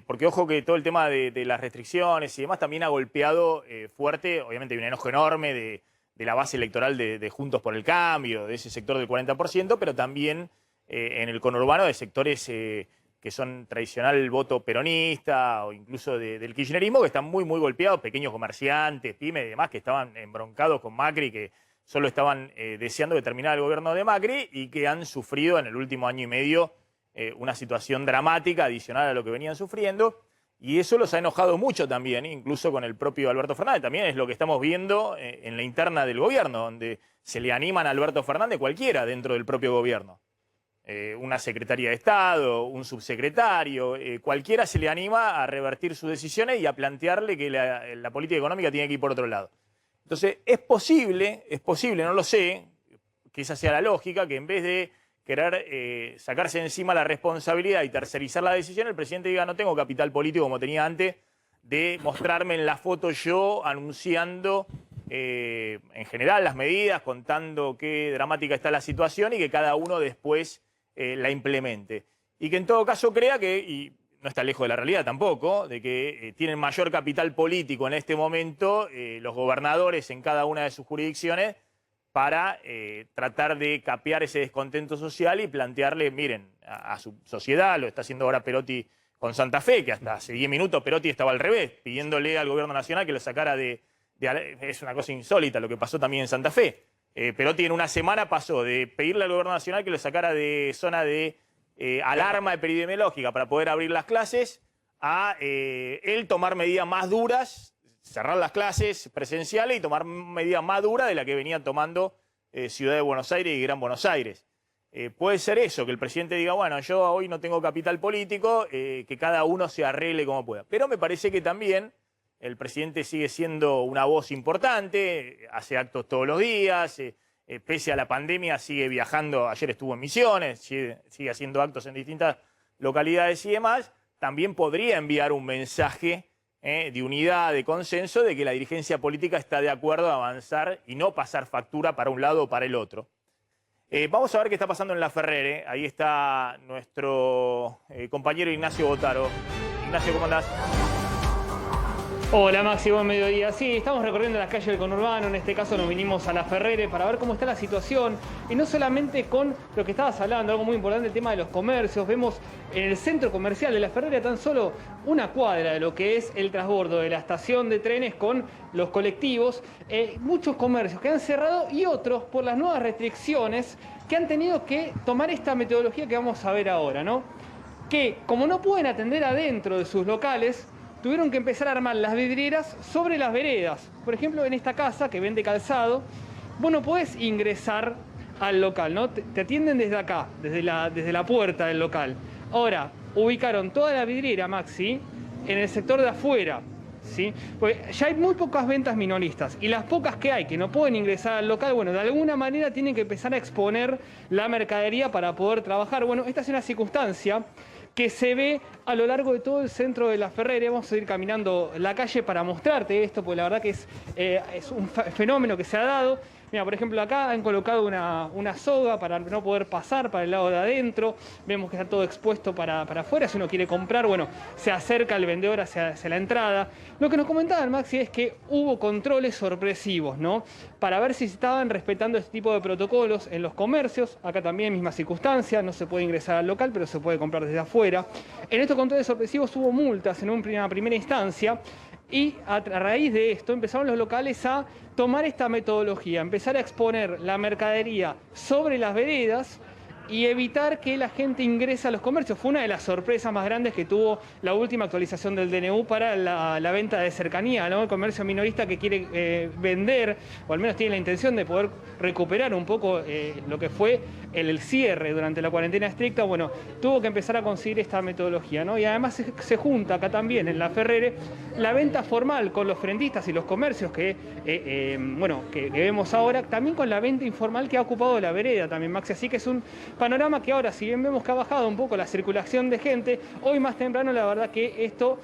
porque ojo que todo el tema de las restricciones y demás también ha golpeado fuerte, obviamente hay un enojo enorme de la base electoral de Juntos por el Cambio, de ese sector del 40%, pero también en el conurbano de sectores que son tradicional voto peronista o incluso del kirchnerismo, que están muy golpeados, pequeños comerciantes, pymes y demás, que estaban embroncados con Macri, que solo estaban deseando que terminara el gobierno de Macri y que han sufrido en el último año y medio una situación dramática adicional a lo que venían sufriendo. Y eso los ha enojado mucho también, incluso con el propio Alberto Fernández. También es lo que estamos viendo en la interna del gobierno, donde se le animan a Alberto Fernández cualquiera dentro del propio gobierno. Una secretaria de Estado, un subsecretario, cualquiera se le anima a revertir sus decisiones y a plantearle que la política económica tiene que ir por otro lado. Entonces, es posible, no lo sé, que esa sea la lógica, que en vez de querer sacarse encima la responsabilidad y tercerizar la decisión, el presidente diga, no tengo capital político como tenía antes, de mostrarme en la foto yo anunciando en general las medidas, contando qué dramática está la situación y que cada uno después la implemente. Y que en todo caso crea que, y no está lejos de la realidad tampoco, de que tienen mayor capital político en este momento los gobernadores en cada una de sus jurisdicciones para tratar de capear ese descontento social y plantearle, miren, a su sociedad, lo está haciendo ahora Perotti con Santa Fe, que hasta hace 10 minutos Perotti estaba al revés, pidiéndole al gobierno nacional que lo sacara es una cosa insólita lo que pasó también en Santa Fe. Perotti en una semana pasó de pedirle al gobierno nacional que lo sacara de zona de alarma epidemiológica para poder abrir las clases a él tomar medidas más duras, cerrar las clases presenciales y tomar medidas más duras de las que venían tomando Ciudad de Buenos Aires y Gran Buenos Aires. Puede ser eso, que el presidente diga, bueno, yo hoy no tengo capital político, que cada uno se arregle como pueda. Pero me parece que también el presidente sigue siendo una voz importante, hace actos todos los días, pese a la pandemia sigue viajando, ayer estuvo en Misiones, sigue haciendo actos en distintas localidades y demás. También podría enviar un mensaje de unidad, de consenso, de que la dirigencia política está de acuerdo a avanzar y no pasar factura para un lado o para el otro. Vamos a ver qué está pasando en la Ferrere. Ahí está nuestro compañero Ignacio Botaro. Ignacio, ¿cómo andás? Hola Maxi, buen mediodía. Sí, estamos recorriendo las calles del conurbano, en este caso nos vinimos a la Ferrere para ver cómo está la situación y no solamente con lo que estabas hablando, algo muy importante, el tema de los comercios. Vemos en el centro comercial de la Ferrere tan solo una cuadra de lo que es el transbordo de la estación de trenes con los colectivos, muchos comercios que han cerrado y otros por las nuevas restricciones que han tenido que tomar esta metodología que vamos a ver ahora, ¿no? Que como no pueden atender adentro de sus locales, tuvieron que empezar a armar las vidrieras sobre las veredas. Por ejemplo, en esta casa que vende calzado, vos no podés ingresar al local, ¿no? Te atienden desde acá, desde la puerta del local. Ahora, ubicaron toda la vidriera, Maxi, en el sector de afuera, ¿sí? Pues ya hay muy pocas ventas minoristas y las pocas que hay que no pueden ingresar al local, bueno, de alguna manera tienen que empezar a exponer la mercadería para poder trabajar. Bueno, esta es una circunstancia que se ve a lo largo de todo el centro de la Ferrere. Vamos a ir caminando la calle para mostrarte esto, porque la verdad que es un fenómeno que se ha dado. Mira, por ejemplo, acá han colocado una soga para no poder pasar para el lado de adentro. Vemos que está todo expuesto para afuera. Si uno quiere comprar, bueno, se acerca el vendedor hacia la entrada. Lo que nos comentaban, Maxi, es que hubo controles sorpresivos, ¿no? Para ver si estaban respetando este tipo de protocolos en los comercios. Acá también, misma circunstancia, no se puede ingresar al local, pero se puede comprar desde afuera. En estos controles sorpresivos hubo multas en una primera instancia. Y a raíz de esto empezaron los locales a tomar esta metodología, empezar a exponer la mercadería sobre las veredas y evitar que la gente ingrese a los comercios. Fue una de las sorpresas más grandes que tuvo la última actualización del DNU para la venta de cercanía, ¿no? El comercio minorista que quiere vender, o al menos tiene la intención de poder recuperar un poco lo que fue el cierre durante la cuarentena estricta, bueno, tuvo que empezar a conseguir esta metodología, ¿no? Y además se junta acá también en La Ferrere la venta formal con los frentistas y los comercios que vemos ahora, también con la venta informal que ha ocupado la vereda también, Maxi. Así que es un panorama que ahora, si bien vemos que ha bajado un poco la circulación de gente, hoy más temprano la verdad que esto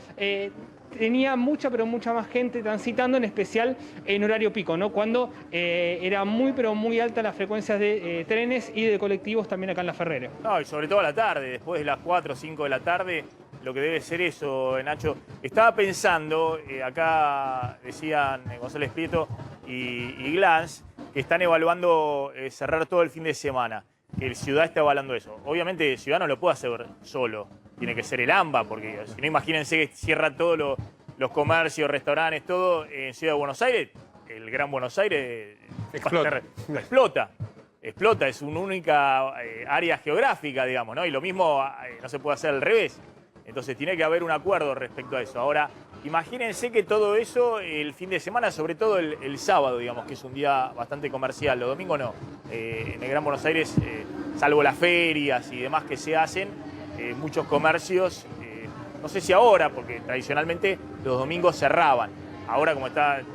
tenía mucha más gente transitando, en especial en horario pico, ¿no? Cuando era muy alta la frecuencia de trenes y de colectivos también acá en La Ferrere. No, y sobre todo a la tarde, después de las 4 o 5 de la tarde, lo que debe ser eso, Nacho. Estaba pensando, acá decían González Prieto y Glans, que están evaluando cerrar todo el fin de semana, que el Ciudad está evaluando eso. Obviamente Ciudad no lo puede hacer solo, tiene que ser el AMBA, porque si no, imagínense que cierra todos los comercios, restaurantes, todo en Ciudad de Buenos Aires, el Gran Buenos Aires explota, es una única área geográfica, digamos, ¿no? Y lo mismo no se puede hacer al revés. Entonces tiene que haber un acuerdo respecto a eso. Ahora, imagínense que todo eso el fin de semana, sobre todo el sábado, digamos, que es un día bastante comercial, los domingos no. En el Gran Buenos Aires, salvo las ferias y demás que se hacen, muchos comercios, no sé si ahora, porque tradicionalmente los domingos cerraban. Ahora, como están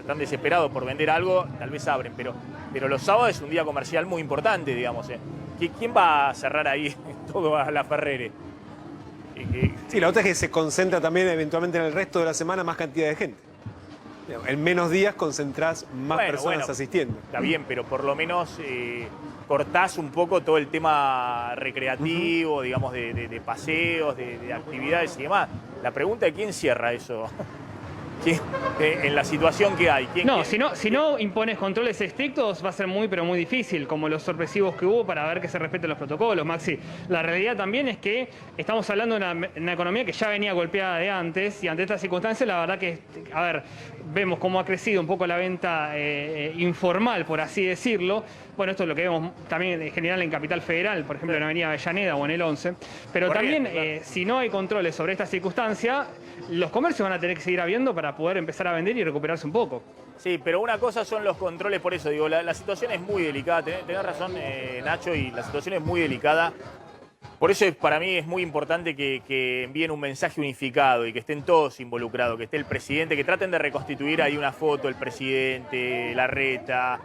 tan desesperados por vender algo, tal vez abren, pero los sábados es un día comercial muy importante, digamos. ¿Quién va a cerrar ahí todo a La Ferrere? Sí, la otra es que se concentra también eventualmente en el resto de la semana más cantidad de gente. En menos días concentrás más personas asistiendo. Está bien, pero por lo menos cortás un poco todo el tema recreativo, digamos, de paseos, de actividades y demás. La pregunta es quién cierra eso. En la situación que hay. Si no impones controles estrictos va a ser muy difícil, como los sorpresivos que hubo para ver que se respeten los protocolos, Maxi. La realidad también es que estamos hablando de una economía que ya venía golpeada de antes, y ante estas circunstancias la verdad que, vemos cómo ha crecido un poco la venta informal, por así decirlo. Bueno, esto es lo que vemos también en general en Capital Federal, por ejemplo en Avenida Avellaneda o en el 11. Pero también, si no hay controles sobre esta circunstancia, los comercios van a tener que seguir habiendo para poder empezar a vender y recuperarse un poco. Sí, pero una cosa son los controles, por eso digo, la situación es muy delicada. Tenés razón, Nacho, y la situación es muy delicada. Por eso para mí es muy importante que envíen un mensaje unificado y que estén todos involucrados, que esté el presidente, que traten de reconstituir ahí una foto, el presidente, Larreta,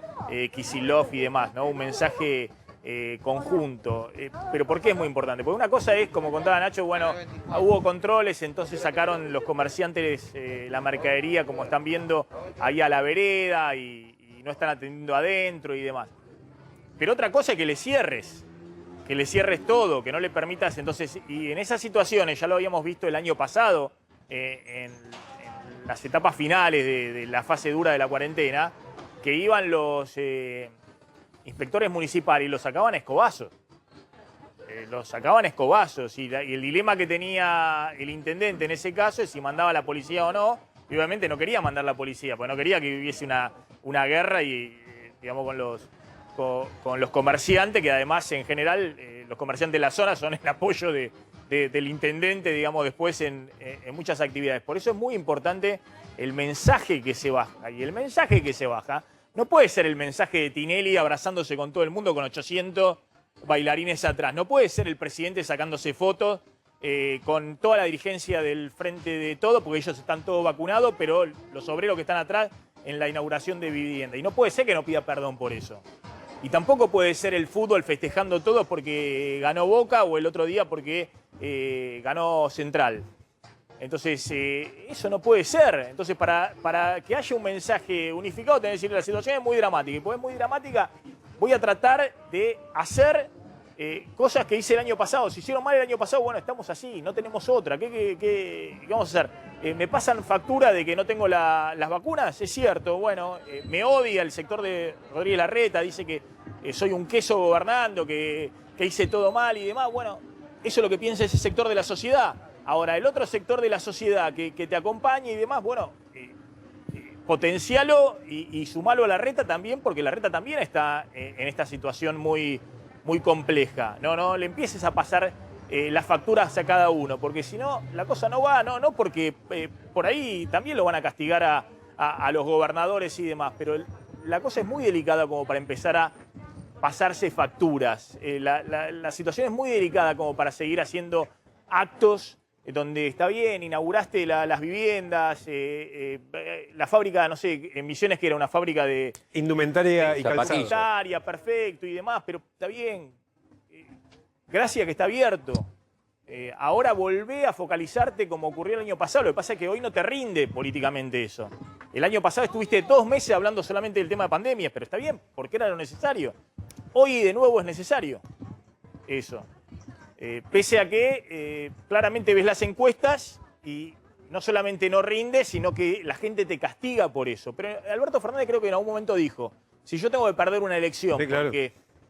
Kicillof y demás, ¿no? Un mensaje conjunto. Pero ¿por qué es muy importante? Porque una cosa es, como contaba Nacho, bueno, hubo controles, entonces sacaron los comerciantes la mercadería, como están viendo, ahí a la vereda y no están atendiendo adentro y demás. Pero otra cosa es que le cierres todo, que no le permitas. Entonces, y en esas situaciones, ya lo habíamos visto el año pasado, en las etapas finales de la fase dura de la cuarentena, que iban los inspectores municipales y los sacaban a escobazos. Y el dilema que tenía el intendente en ese caso es si mandaba a la policía o no. Y obviamente no quería mandar la policía, porque no quería que hubiese una guerra digamos, con los comerciantes, que además en general los comerciantes de la zona son el apoyo del intendente, digamos, después en muchas actividades. Por eso es muy importante el mensaje que se baja. Y el mensaje que se baja no puede ser el mensaje de Tinelli abrazándose con todo el mundo con 800 bailarines atrás. No puede ser el presidente sacándose fotos con toda la dirigencia del Frente de Todo, porque ellos están todos vacunados, pero los obreros que están atrás en la inauguración de vivienda. Y no puede ser que no pida perdón por eso. Y tampoco puede ser el fútbol festejando todo porque ganó Boca o el otro día porque ganó Central. Entonces, eso no puede ser. Entonces, para que haya un mensaje unificado, tenés que decir, la situación es muy dramática. Y pues es muy dramática, voy a tratar de hacer cosas que hice el año pasado. Si hicieron mal el año pasado, bueno, estamos así, no tenemos otra. ¿Qué vamos a hacer? ¿Me pasan factura de que no tengo las vacunas? Es cierto, bueno, me odia el sector de Rodríguez Larreta, dice que soy un queso gobernando, que hice todo mal y demás. Bueno, eso es lo que piensa ese sector de la sociedad. Ahora, el otro sector de la sociedad que te acompaña y demás, bueno, potencialo y sumalo a Larreta también, porque Larreta también está en esta situación muy compleja. No le empieces a pasar las facturas a cada uno, porque si no, la cosa no va, no porque por ahí también lo van a castigar a los gobernadores y demás, pero la cosa es muy delicada como para empezar a pasarse facturas. La situación es muy delicada como para seguir haciendo actos donde está bien, inauguraste las viviendas, la fábrica, no sé, en Misiones que era una fábrica de Indumentaria y calzado. indumentaria, perfecto y demás, pero está bien. Gracias que está abierto. Ahora volvé a focalizarte como ocurrió el año pasado. Lo que pasa es que hoy no te rinde políticamente eso. El año pasado estuviste 2 meses hablando solamente del tema de pandemias, pero está bien, porque era lo necesario. Hoy de nuevo es necesario eso. Pese a que claramente ves las encuestas y no solamente no rinde, sino que la gente te castiga por eso. Pero Alberto Fernández creo que en algún momento dijo, si yo tengo que perder una elección sí, claro,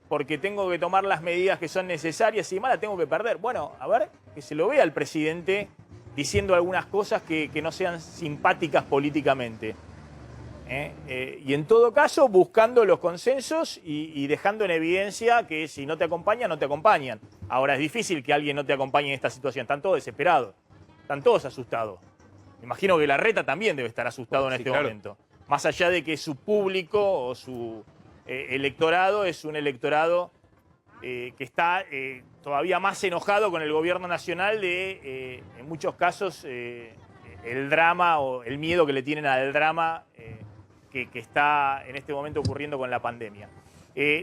porque tengo que tomar las medidas que son necesarias y demás, la tengo que perder. Bueno, a ver, que se lo vea al presidente diciendo algunas cosas que no sean simpáticas políticamente. Y en todo caso, buscando los consensos y dejando en evidencia que si no te acompañan, no te acompañan. Ahora, es difícil que alguien no te acompañe en esta situación. Están todos desesperados, están todos asustados. Me imagino que Larreta también debe estar asustado en este momento. Más allá de que su público o su electorado es un electorado que está todavía más enojado con el gobierno nacional de, en muchos casos, el drama o el miedo que le tienen al drama que está en este momento ocurriendo con la pandemia.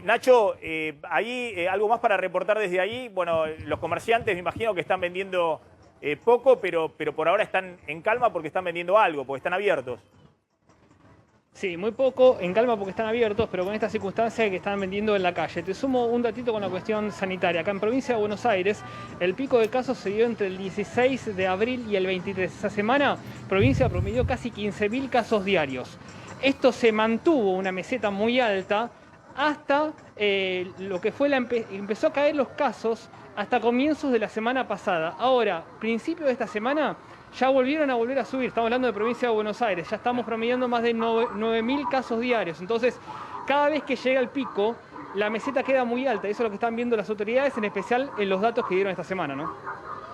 Nacho, ahí algo más para reportar desde ahí. Bueno, los comerciantes me imagino que están vendiendo poco, pero por ahora están en calma porque están vendiendo algo, porque están abiertos. Sí, muy poco, en calma porque están abiertos, pero con esta circunstancia que están vendiendo en la calle. Te sumo un datito con la cuestión sanitaria. Acá en provincia de Buenos Aires, el pico de casos se dio entre el 16 de abril y el 23. Esa semana, provincia promedió casi 15.000 casos diarios. Esto se mantuvo una meseta muy alta hasta lo que fue empezó a caer los casos hasta comienzos de la semana pasada. Ahora, principio de esta semana, ya volvieron a subir. Estamos hablando de provincia de Buenos Aires. Ya estamos promediando más de 9.000 casos diarios. Entonces, cada vez que llega el pico, la meseta queda muy alta. Eso es lo que están viendo las autoridades, en especial en los datos que dieron esta semana, ¿no?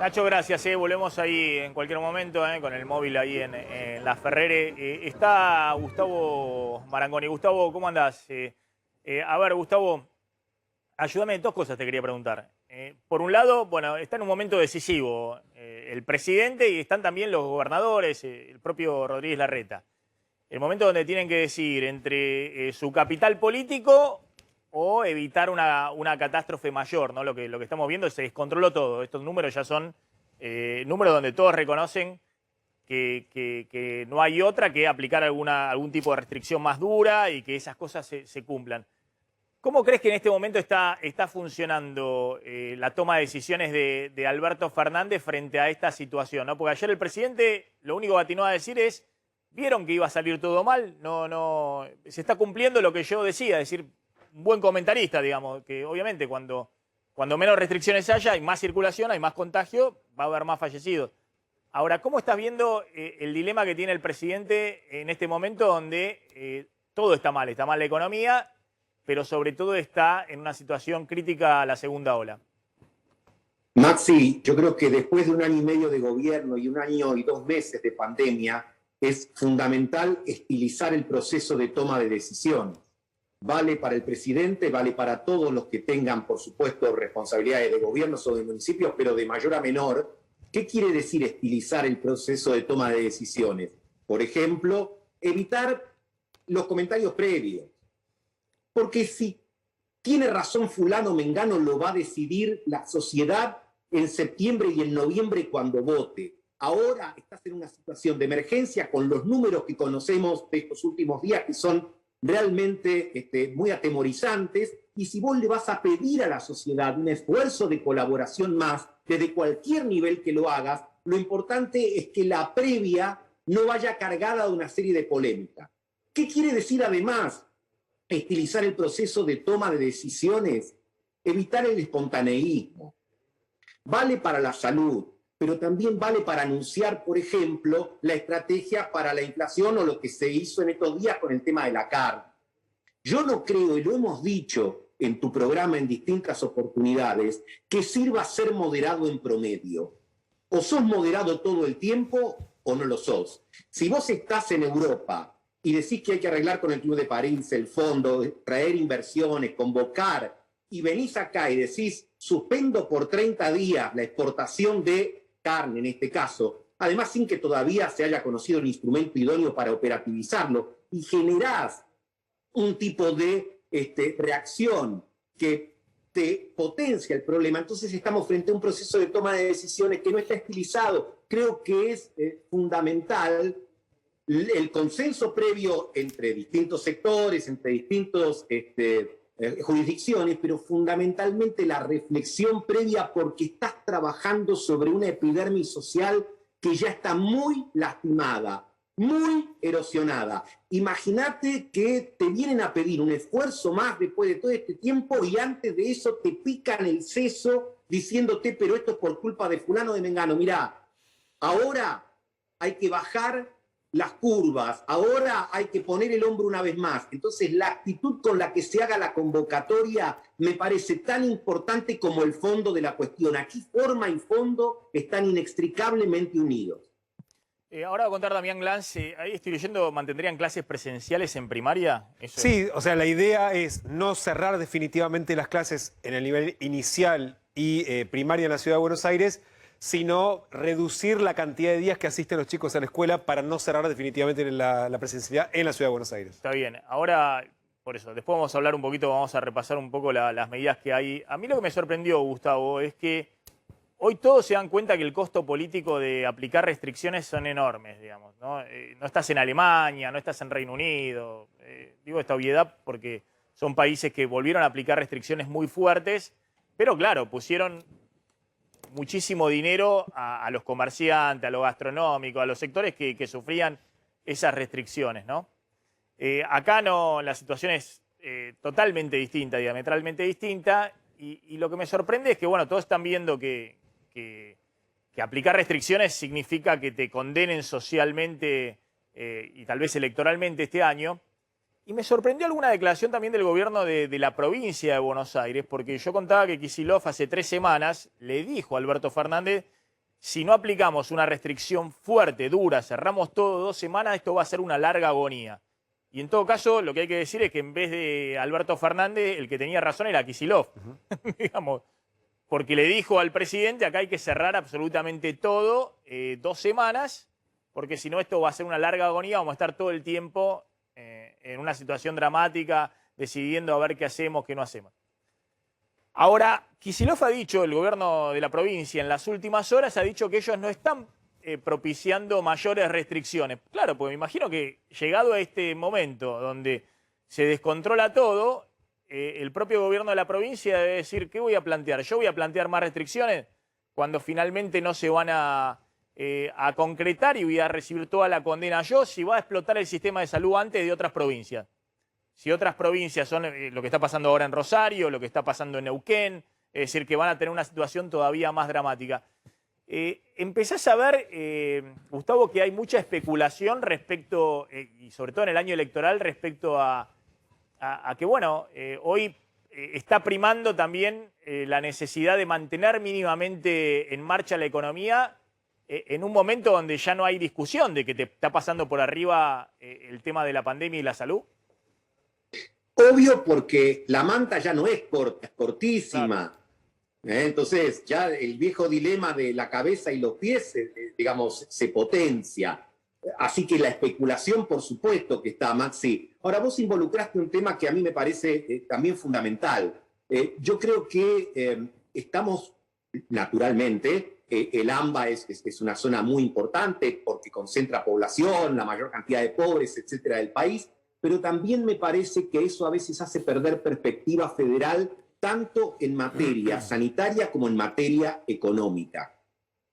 Nacho, gracias. Volvemos ahí en cualquier momento con el móvil ahí en La Ferrere. Está Gustavo Marangoni. Gustavo, ¿cómo andás? A ver, Gustavo, ayúdame, 2 cosas te quería preguntar. Por un lado, bueno, está en un momento decisivo el presidente y están también los gobernadores, el propio Rodríguez Larreta. El momento donde tienen que decidir entre su capital político o evitar una catástrofe mayor, ¿no? Lo que estamos viendo se descontroló todo. Estos números ya son números donde todos reconocen que no hay otra que aplicar algún tipo de restricción más dura y que esas cosas se cumplan. ¿Cómo crees que en este momento está funcionando la toma de decisiones de Alberto Fernández frente a esta situación, ¿no? Porque ayer el presidente lo único que atinó a decir es, ¿vieron que iba a salir todo mal? No, se está cumpliendo lo que yo decía, es decir, un buen comentarista, digamos, que obviamente cuando menos restricciones haya, hay más circulación, hay más contagio, va a haber más fallecidos. Ahora, ¿cómo estás viendo el dilema que tiene el presidente en este momento donde todo está mal la economía, pero sobre todo está en una situación crítica la segunda ola? Maxi, yo creo que después de 1 año y medio de gobierno y 1 año y 2 meses de pandemia, es fundamental estilizar el proceso de toma de decisión. Vale para el presidente, vale para todos los que tengan, por supuesto, responsabilidades de gobiernos o de municipios, pero de mayor a menor. ¿Qué quiere decir estilizar el proceso de toma de decisiones? Por ejemplo, evitar los comentarios previos. Porque si tiene razón fulano o mengano, lo va a decidir la sociedad en septiembre y en noviembre cuando vote. ahora estás en una situación de emergencia con los números que conocemos de estos últimos días, que son realmente muy atemorizantes, y si vos le vas a pedir a la sociedad un esfuerzo de colaboración más, desde cualquier nivel que lo hagas, lo importante es que la previa no vaya cargada de una serie de polémicas. ¿Qué quiere decir además estilizar el proceso de toma de decisiones? Evitar el espontaneísmo. Vale para la salud, pero también vale para anunciar, por ejemplo, la estrategia para la inflación o lo que se hizo en estos días con el tema de la carne. Yo no creo, y lo hemos dicho en tu programa en distintas oportunidades, que sirva ser moderado en promedio. O sos moderado todo el tiempo o no lo sos. Si vos estás en Europa y decís que hay que arreglar con el Club de París, el fondo, traer inversiones, convocar, y venís acá y decís, suspendo por 30 días la exportación de carne, en este caso, además sin que todavía se haya conocido el instrumento idóneo para operativizarlo, y generás un tipo de reacción que te potencia el problema, entonces estamos frente a un proceso de toma de decisiones que no está estilizado. Creo que es fundamental el consenso previo entre distintos sectores, entre distintos jurisdicciones, pero fundamentalmente la reflexión previa, porque estás trabajando sobre una epidermis social que ya está muy lastimada, muy erosionada. Imagínate que te vienen a pedir un esfuerzo más después de todo este tiempo y antes de eso te pican el seso diciéndote, pero esto es por culpa de fulano de mengano. Mirá, ahora hay que bajar las curvas, ahora hay que poner el hombro una vez más. Entonces, la actitud con la que se haga la convocatoria me parece tan importante como el fondo de la cuestión. Aquí forma y fondo están inextricablemente unidos. Ahora va a contar Damián Glanz, ahí estoy leyendo, ¿mantendrían clases presenciales en primaria? Eso Sí, o sea, la idea es no cerrar definitivamente las clases en el nivel inicial y primaria en la Ciudad de Buenos Aires, sino reducir la cantidad de días que asisten los chicos a la escuela para no cerrar definitivamente la presencialidad en la Ciudad de Buenos Aires. Está bien. Ahora, por eso, después vamos a hablar un poquito, vamos a repasar un poco las medidas que hay. A mí lo que me sorprendió, Gustavo, es que hoy todos se dan cuenta que el costo político de aplicar restricciones son enormes, digamos, ¿no? No estás en Alemania, no estás en Reino Unido. Digo esta obviedad porque son países que volvieron a aplicar restricciones muy fuertes, pero claro, pusieron muchísimo dinero a los comerciantes, a lo gastronómico, a los sectores que sufrían esas restricciones, ¿no? Acá no, la situación es totalmente distinta, diametralmente distinta, y lo que me sorprende es que, bueno, todos están viendo que aplicar restricciones significa que te condenen socialmente y tal vez electoralmente este año. Y me sorprendió alguna declaración también del gobierno de la provincia de Buenos Aires, porque yo contaba que Kicillof hace 3 semanas le dijo a Alberto Fernández, si no aplicamos una restricción fuerte, dura, cerramos todo 2 semanas, esto va a ser una larga agonía. Y en todo caso, lo que hay que decir es que en vez de Alberto Fernández, el que tenía razón era Kicillof, digamos, porque le dijo al presidente, acá hay que cerrar absolutamente todo 2 semanas, porque si no esto va a ser una larga agonía, vamos a estar todo el tiempo en una situación dramática, decidiendo a ver qué hacemos, qué no hacemos. Ahora, Kicillof ha dicho, el gobierno de la provincia en las últimas horas ha dicho que ellos no están propiciando mayores restricciones. Claro, pues me imagino que llegado a este momento donde se descontrola todo, el propio gobierno de la provincia debe decir, ¿qué voy a plantear? ¿Yo voy a plantear más restricciones cuando finalmente no se van a concretar y voy a recibir toda la condena yo, si va a explotar el sistema de salud antes de otras provincias? Si otras provincias son lo que está pasando ahora en Rosario, lo que está pasando en Neuquén, es decir, que van a tener una situación todavía más dramática. Empezás a ver, Gustavo, que hay mucha especulación respecto, y sobre todo en el año electoral, respecto a que, bueno, hoy está primando también la necesidad de mantener mínimamente en marcha la economía en un momento donde ya no hay discusión de que te está pasando por arriba el tema de la pandemia y la salud. Obvio, porque la manta ya no es corta, es cortísima. Claro. Entonces, ya el viejo dilema de la cabeza y los pies, digamos, se potencia. Así que la especulación, por supuesto que está, Maxi. Ahora, vos involucraste un tema que a mí me parece también fundamental. Yo creo que estamos, naturalmente, el AMBA es una zona muy importante porque concentra población, la mayor cantidad de pobres, etcétera, del país, pero también me parece que eso a veces hace perder perspectiva federal tanto en materia sanitaria como en materia económica.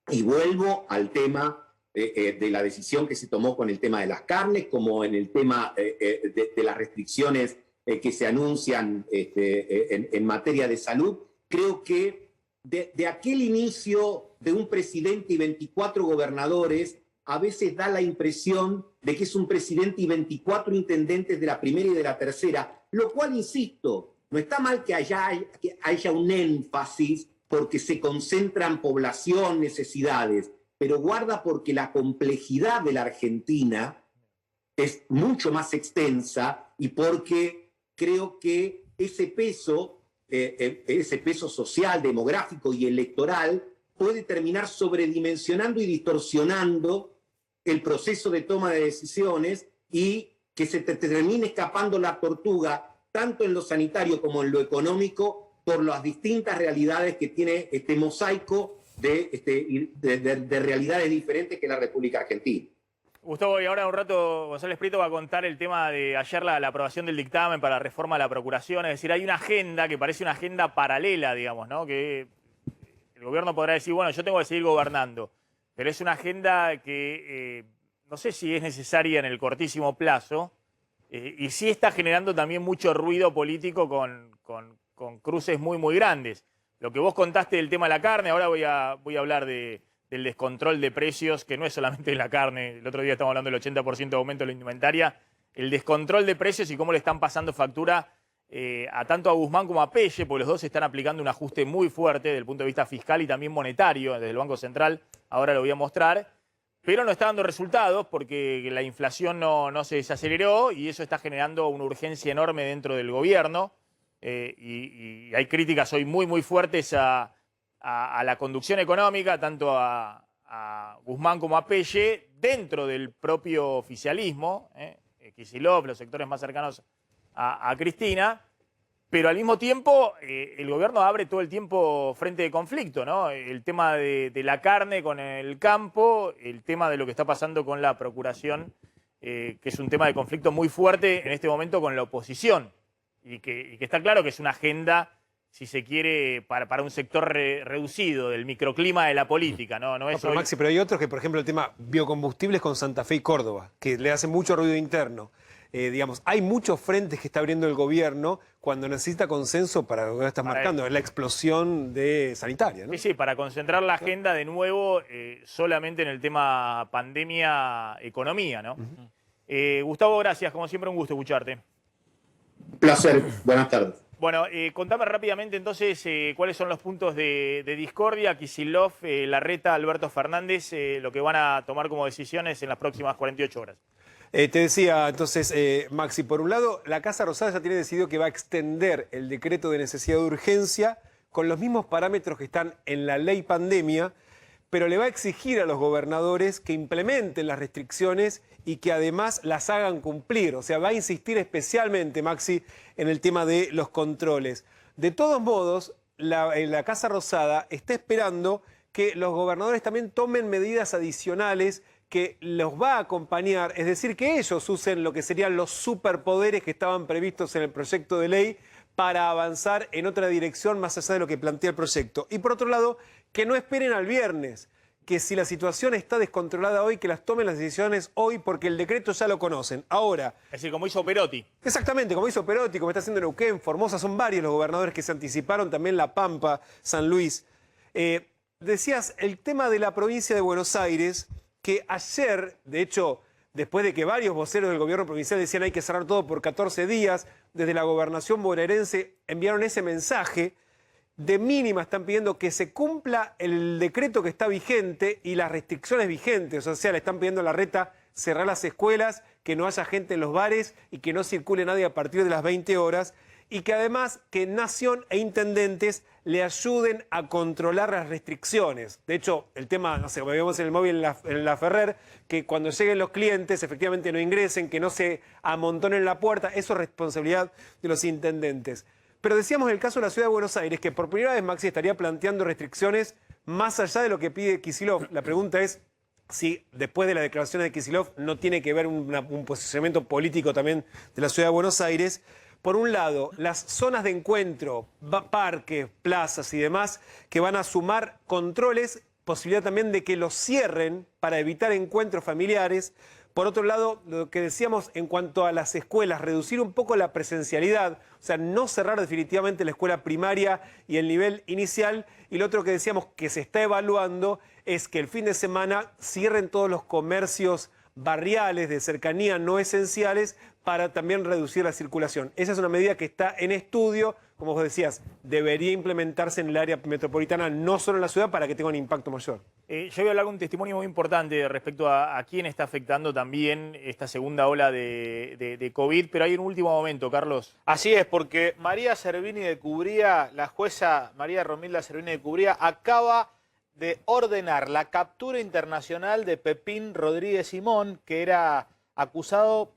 Y vuelvo al tema de la decisión que se tomó con el tema de las carnes, como en el tema de las restricciones que se anuncian en materia de salud. Creo que de aquel inicio de un presidente y 24 gobernadores, a veces da la impresión de que es un presidente y 24 intendentes de la primera y de la tercera, lo cual, insisto, no está mal que haya un énfasis porque se concentran población, necesidades, pero guarda porque la complejidad de la Argentina es mucho más extensa y porque creo que ese peso social, demográfico y electoral puede terminar sobredimensionando y distorsionando el proceso de toma de decisiones y que se te termine escapando la tortuga, tanto en lo sanitario como en lo económico, por las distintas realidades que tiene este mosaico de realidades diferentes que la República Argentina. Gustavo, y ahora en un rato González Prieto va a contar el tema de ayer la aprobación del dictamen para la reforma de la Procuración. Es decir, hay una agenda que parece una agenda paralela, digamos, ¿no? Que el gobierno podrá decir, bueno, yo tengo que seguir gobernando, pero es una agenda que no sé si es necesaria en el cortísimo plazo y sí está generando también mucho ruido político con cruces muy, muy grandes. Lo que vos contaste del tema de la carne, ahora voy a hablar del descontrol de precios, que no es solamente la carne. El otro día estamos hablando del 80% de aumento de la indumentaria. El descontrol de precios y cómo le están pasando factura tanto a Guzmán como a Pelle, porque los dos están aplicando un ajuste muy fuerte desde el punto de vista fiscal y también monetario desde el Banco Central. Ahora lo voy a mostrar. Pero no está dando resultados porque la inflación no se desaceleró y eso está generando una urgencia enorme dentro del gobierno. Y hay críticas hoy muy, muy fuertes a la conducción económica, tanto a Guzmán como a Pelle, dentro del propio oficialismo, Kicillof, los sectores más cercanos a Cristina, pero al mismo tiempo el gobierno abre todo el tiempo frente de conflicto, ¿no? El tema de la carne con el campo, el tema de lo que está pasando con la Procuración, que es un tema de conflicto muy fuerte en este momento con la oposición, y que está claro que es una agenda, si se quiere, para un sector reducido del microclima de la política, ¿no? No es pero, Maxi, pero hay otros que, por ejemplo, el tema biocombustibles con Santa Fe y Córdoba, que le hace mucho ruido interno. Digamos, hay muchos frentes que está abriendo el gobierno cuando necesita consenso para lo que estás marcando, es la explosión sanitaria, ¿no? Sí, para concentrar la agenda de nuevo solamente en el tema pandemia-economía, ¿no? Gustavo, gracias, como siempre un gusto escucharte. Un placer, buenas tardes. Bueno, contame rápidamente entonces cuáles son los puntos de discordia, Kicillof, Larreta, Alberto Fernández, lo que van a tomar como decisiones en las próximas 48 horas. Te decía entonces, Maxi, por un lado, la Casa Rosada ya tiene decidido que va a extender el decreto de necesidad de urgencia con los mismos parámetros que están en la ley pandemia, pero le va a exigir a los gobernadores que implementen las restricciones y que además las hagan cumplir. O sea, va a insistir especialmente, Maxi, en el tema de los controles. De todos modos, la Casa Rosada está esperando que los gobernadores también tomen medidas adicionales que los va a acompañar, es decir, que ellos usen lo que serían los superpoderes que estaban previstos en el proyecto de ley para avanzar en otra dirección más allá de lo que plantea el proyecto. Y por otro lado, que no esperen al viernes, que si la situación está descontrolada hoy, que las tomen las decisiones hoy porque el decreto ya lo conocen. Ahora... Es decir, como hizo Perotti. Exactamente, como hizo Perotti, como está haciendo Neuquén, Formosa, son varios los gobernadores que se anticiparon, también La Pampa, San Luis. Decías, el tema de la provincia de Buenos Aires, que ayer, de hecho, después de que varios voceros del gobierno provincial decían hay que cerrar todo por 14 días, desde la gobernación bonaerense enviaron ese mensaje, de mínima están pidiendo que se cumpla el decreto que está vigente y las restricciones vigentes, o sea, le están pidiendo a Larreta cerrar las escuelas, que no haya gente en los bares y que no circule nadie a partir de las 20 horas, y que además que Nación e intendentes le ayuden a controlar las restricciones. De hecho, el tema, no sé, vemos en el móvil en la Ferrer, que cuando lleguen los clientes efectivamente no ingresen, que no se amontonen en la puerta, eso es responsabilidad de los intendentes. Pero decíamos en el caso de la Ciudad de Buenos Aires que por primera vez Maxi estaría planteando restricciones más allá de lo que pide Kicillof, la pregunta es si después de las declaraciones de Kicillof no tiene que ver un posicionamiento político también de la Ciudad de Buenos Aires. Por un lado, las zonas de encuentro, parques, plazas y demás, que van a sumar controles, posibilidad también de que los cierren para evitar encuentros familiares. Por otro lado, lo que decíamos en cuanto a las escuelas, reducir un poco la presencialidad, o sea, no cerrar definitivamente la escuela primaria y el nivel inicial. Y lo otro que decíamos que se está evaluando es que el fin de semana cierren todos los comercios barriales de cercanía no esenciales para también reducir la circulación. Esa es una medida que está en estudio, como vos decías, debería implementarse en el área metropolitana, no solo en la ciudad, para que tenga un impacto mayor. Yo voy a hablar de un testimonio muy importante respecto a quién está afectando también esta segunda ola de COVID, pero hay un último momento, Carlos. Así es, porque María Servini de Cubría, la jueza María Romilda Servini de Cubría, acaba de ordenar la captura internacional de Pepín Rodríguez Simón, que era acusado,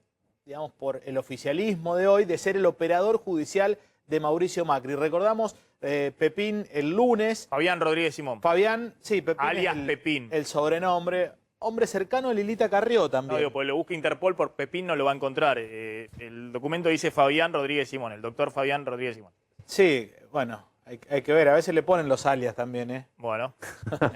digamos, por el oficialismo de hoy, de ser el operador judicial de Mauricio Macri. Recordamos, Pepín el lunes. Fabián Rodríguez Simón. Fabián, sí, Pepín. Alias Pepín. El sobrenombre. Hombre cercano a Lilita Carrió también. No, digo, pues lo busca Interpol, por Pepín no lo va a encontrar. El documento dice Fabián Rodríguez Simón, el doctor Fabián Rodríguez Simón. Sí, bueno, hay que ver. A veces le ponen los alias también, ¿eh? Bueno,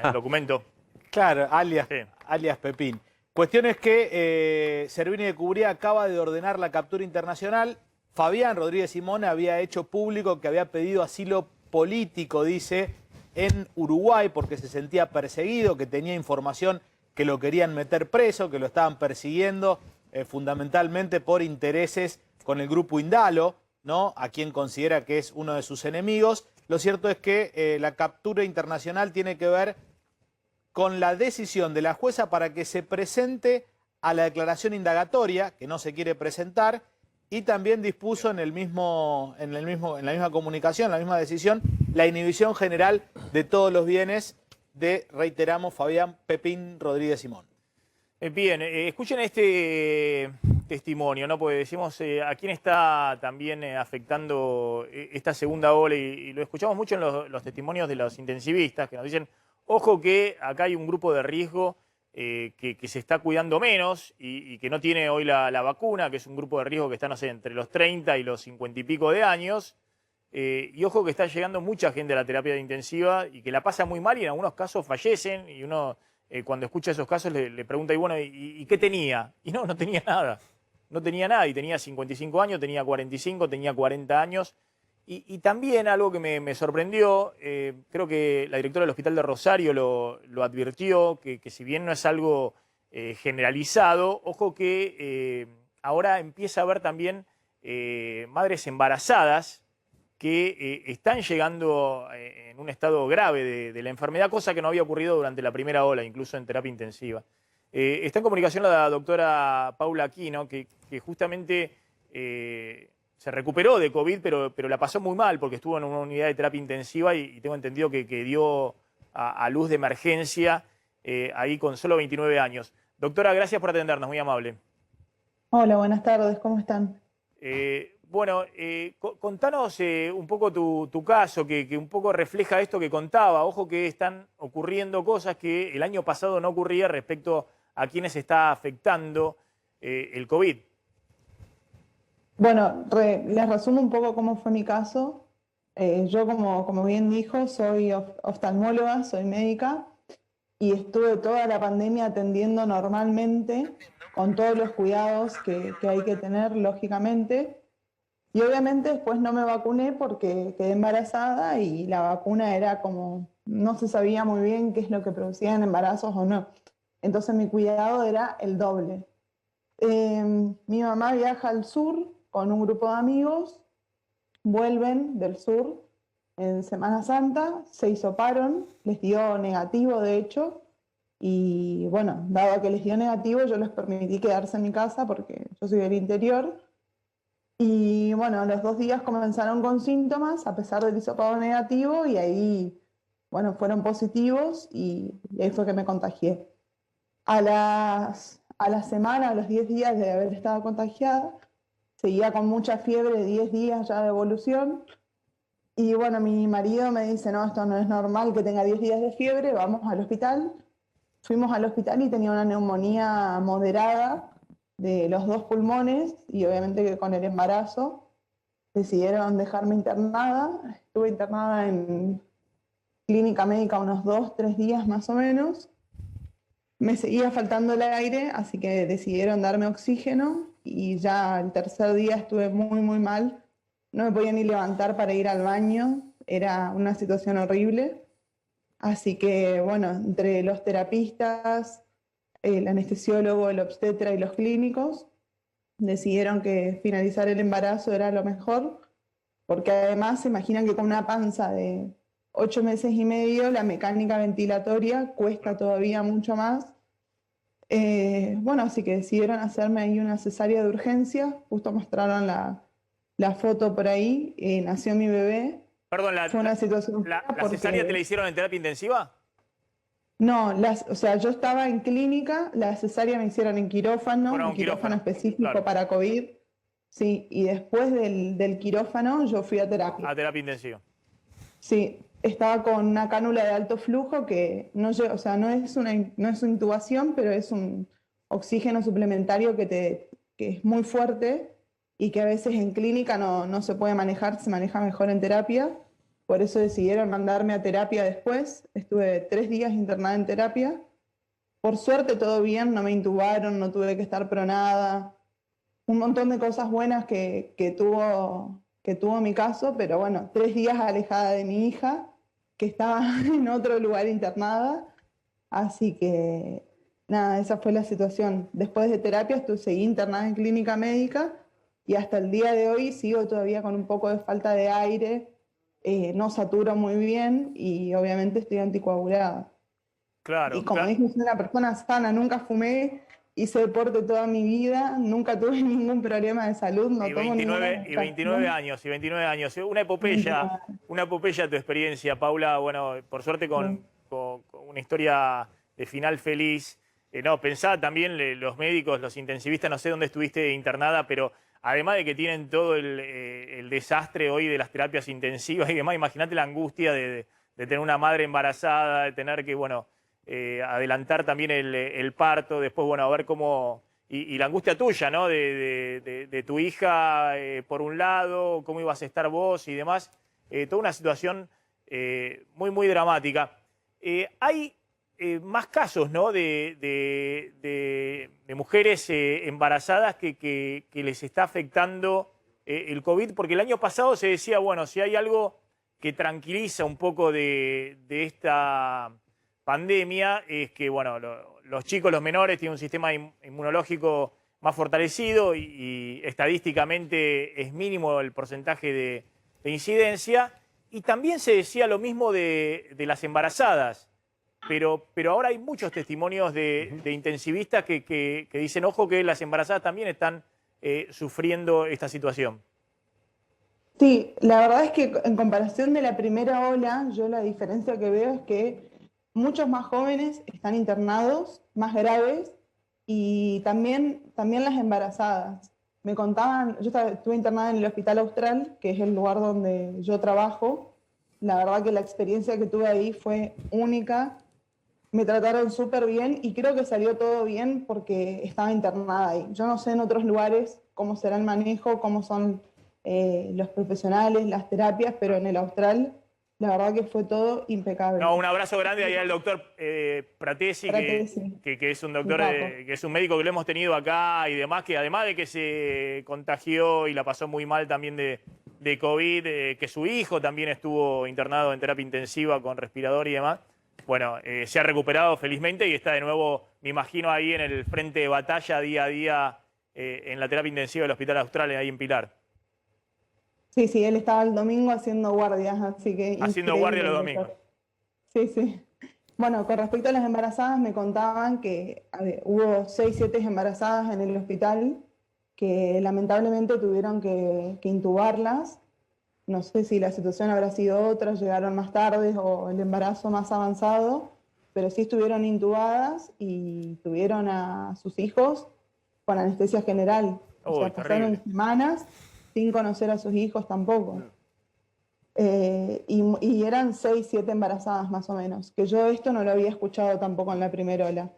el documento. Claro, alias, Sí. alias Pepín. Cuestión es que Servini de Cubría acaba de ordenar la captura internacional. Fabián Rodríguez Simón había hecho público que había pedido asilo político, dice, en Uruguay porque se sentía perseguido, que tenía información que lo querían meter preso, que lo estaban persiguiendo fundamentalmente por intereses con el grupo Indalo, ¿no? A quien considera que es uno de sus enemigos. Lo cierto es que la captura internacional tiene que ver con la decisión de la jueza para que se presente a la declaración indagatoria, que no se quiere presentar, y también dispuso en la misma comunicación, en la misma decisión, la inhibición general de todos los bienes de, reiteramos, Fabián Pepín Rodríguez Simón. Bien, escuchen este testimonio, ¿no? Porque decimos a quién está también afectando esta segunda ola, y lo escuchamos mucho en los testimonios de los intensivistas, que nos dicen, ojo que acá hay un grupo de riesgo que se está cuidando menos y que no tiene hoy la vacuna, que es un grupo de riesgo que está, no sé, entre los 30 y los 50 y pico de años. Y ojo que está llegando mucha gente a la terapia intensiva y que la pasa muy mal y en algunos casos fallecen. Y uno, cuando escucha esos casos, le pregunta, y bueno, ¿y qué tenía? Y no tenía nada. No tenía nada y tenía 55 años, tenía 45, tenía 40 años. Y también algo que me sorprendió, creo que la directora del Hospital de Rosario lo advirtió, que si bien no es algo generalizado, ojo que ahora empieza a haber también madres embarazadas que están llegando en un estado grave de la enfermedad, cosa que no había ocurrido durante la primera ola, incluso en terapia intensiva. Está en comunicación la doctora Paula Aquino, que justamente se recuperó de COVID, pero la pasó muy mal porque estuvo en una unidad de terapia intensiva y tengo entendido que dio a luz de emergencia ahí con solo 29 años. Doctora, gracias por atendernos, muy amable. Hola, buenas tardes, ¿cómo están? Bueno, contanos un poco tu caso, que un poco refleja esto que contaba. Ojo que están ocurriendo cosas que el año pasado no ocurría respecto a quienes está afectando el COVID. Bueno, les resumo un poco cómo fue mi caso. Yo, como bien dijo, soy oftalmóloga, soy médica y estuve toda la pandemia atendiendo normalmente con todos los cuidados que hay que tener, lógicamente. Y obviamente después no me vacuné porque quedé embarazada y la vacuna era como, no se sabía muy bien qué es lo que producían embarazos o no. Entonces mi cuidado era el doble. Mi mamá viaja al sur con un grupo de amigos, vuelven del sur en Semana Santa, se hisoparon, les dio negativo de hecho, y bueno, dado que les dio negativo, yo les permití quedarse en mi casa porque yo soy del interior. Y bueno, los 2 días comenzaron con síntomas, a pesar del hisopado negativo, y ahí, bueno, fueron positivos y ahí fue que me contagié. A la semana, a los 10 días de haber estado contagiada, seguía con mucha fiebre, 10 días ya de evolución, Y bueno, mi marido me dice, no, esto no es normal que tenga 10 días de fiebre, vamos al hospital. Fuimos al hospital y tenía una neumonía moderada de los 2 pulmones y obviamente que con el embarazo decidieron dejarme internada. Estuve internada en clínica médica unos 2, 3 días más o menos. Me seguía faltando el aire, así que decidieron darme oxígeno y ya el tercer día estuve muy, muy mal. No me podía ni levantar para ir al baño, era una situación horrible. Así que, bueno, entre los terapistas, el anestesiólogo, el obstetra y los clínicos, decidieron que finalizar el embarazo era lo mejor, porque además se imaginan que con una panza de 8 meses y medio, la mecánica ventilatoria cuesta todavía mucho más. Bueno, así que decidieron hacerme ahí una cesárea de urgencia, justo mostraron la foto por ahí, nació mi bebé. Perdón, Fue una situación ¿la porque... cesárea te la hicieron en terapia intensiva? No, o sea, yo estaba en clínica, la cesárea me hicieron en quirófano, Bueno, un un quirófano específico claro. para COVID. Sí, y después del quirófano yo fui a terapia. A terapia intensiva. Sí, estaba con una cánula de alto flujo que no, o sea, no es una intubación, pero es un oxígeno suplementario que es muy fuerte y que a veces en clínica no se puede manejar, se maneja mejor en terapia. Por eso decidieron mandarme a terapia después. Estuve 3 días internada en terapia. Por suerte todo bien, no me intubaron, no tuve que estar pronada. Un montón de cosas buenas que tuvo mi caso, pero bueno, 3 días alejada de mi hija, que estaba en otro lugar internada. Así que nada, esa fue la situación. Después de terapia seguí internada en clínica médica y hasta el día de hoy sigo todavía con un poco de falta de aire. No saturo muy bien y obviamente estoy anticoagulada. Claro, Y como claro. dije, soy una persona sana, nunca fumé, hice deporte toda mi vida, nunca tuve ningún problema de salud, no Y tomo ninguna 29 medicación. años, y 29 años. Una epopeya tu experiencia, Paula. Bueno, por suerte con una historia de final feliz. No, pensá también los médicos, los intensivistas, no sé dónde estuviste internada, pero además de que tienen todo el desastre hoy de las terapias intensivas y demás, imagínate la angustia de tener una madre embarazada, de tener que, bueno, adelantar también el parto, después, bueno, a ver cómo... Y la angustia tuya, ¿no? De tu hija, por un lado, cómo ibas a estar vos y demás. Toda una situación muy, muy dramática. Hay más casos, ¿no? De mujeres embarazadas que les está afectando el COVID, porque el año pasado se decía, bueno, si hay algo que tranquiliza un poco de esta pandemia, es que, bueno, los chicos, los menores, tienen un sistema inmunológico más fortalecido y estadísticamente es mínimo el porcentaje de incidencia. Y también se decía lo mismo de las embarazadas, pero ahora hay muchos testimonios de intensivistas que dicen, ojo, que las embarazadas también están sufriendo esta situación. Sí, la verdad es que en comparación de la primera ola, yo la diferencia que veo es que muchos más jóvenes están internados, más graves, y también las embarazadas. Me contaban, estuve internada en el Hospital Austral, que es el lugar donde yo trabajo. La verdad que la experiencia que tuve ahí fue única. Me trataron súper bien y creo que salió todo bien porque estaba internada ahí. Yo no sé en otros lugares cómo será el manejo, cómo son los profesionales, las terapias, pero en el Austral la verdad que fue todo impecable. No, un abrazo grande ahí al doctor Pratesi, que es un doctor, que es un médico que lo hemos tenido acá y demás, que además de que se contagió y la pasó muy mal también de COVID, que su hijo también estuvo internado en terapia intensiva con respirador y demás. Bueno, se ha recuperado felizmente y está de nuevo, me imagino, ahí en el frente de batalla día a día en la terapia intensiva del Hospital Austral, ahí en Pilar. Sí, él estaba el domingo haciendo guardias, así que... Haciendo guardia los domingos. Sí. Bueno, con respecto a las embarazadas, me contaban que hubo 6, 7 embarazadas en el hospital que lamentablemente tuvieron que intubarlas. No sé si la situación habrá sido otra, llegaron más tarde o el embarazo más avanzado, pero sí estuvieron intubadas y tuvieron a sus hijos con anestesia general. O sea, pasaron semanas sin conocer a sus hijos tampoco. y eran 6, 7 embarazadas más o menos, que yo esto no lo había escuchado tampoco en la primera ola.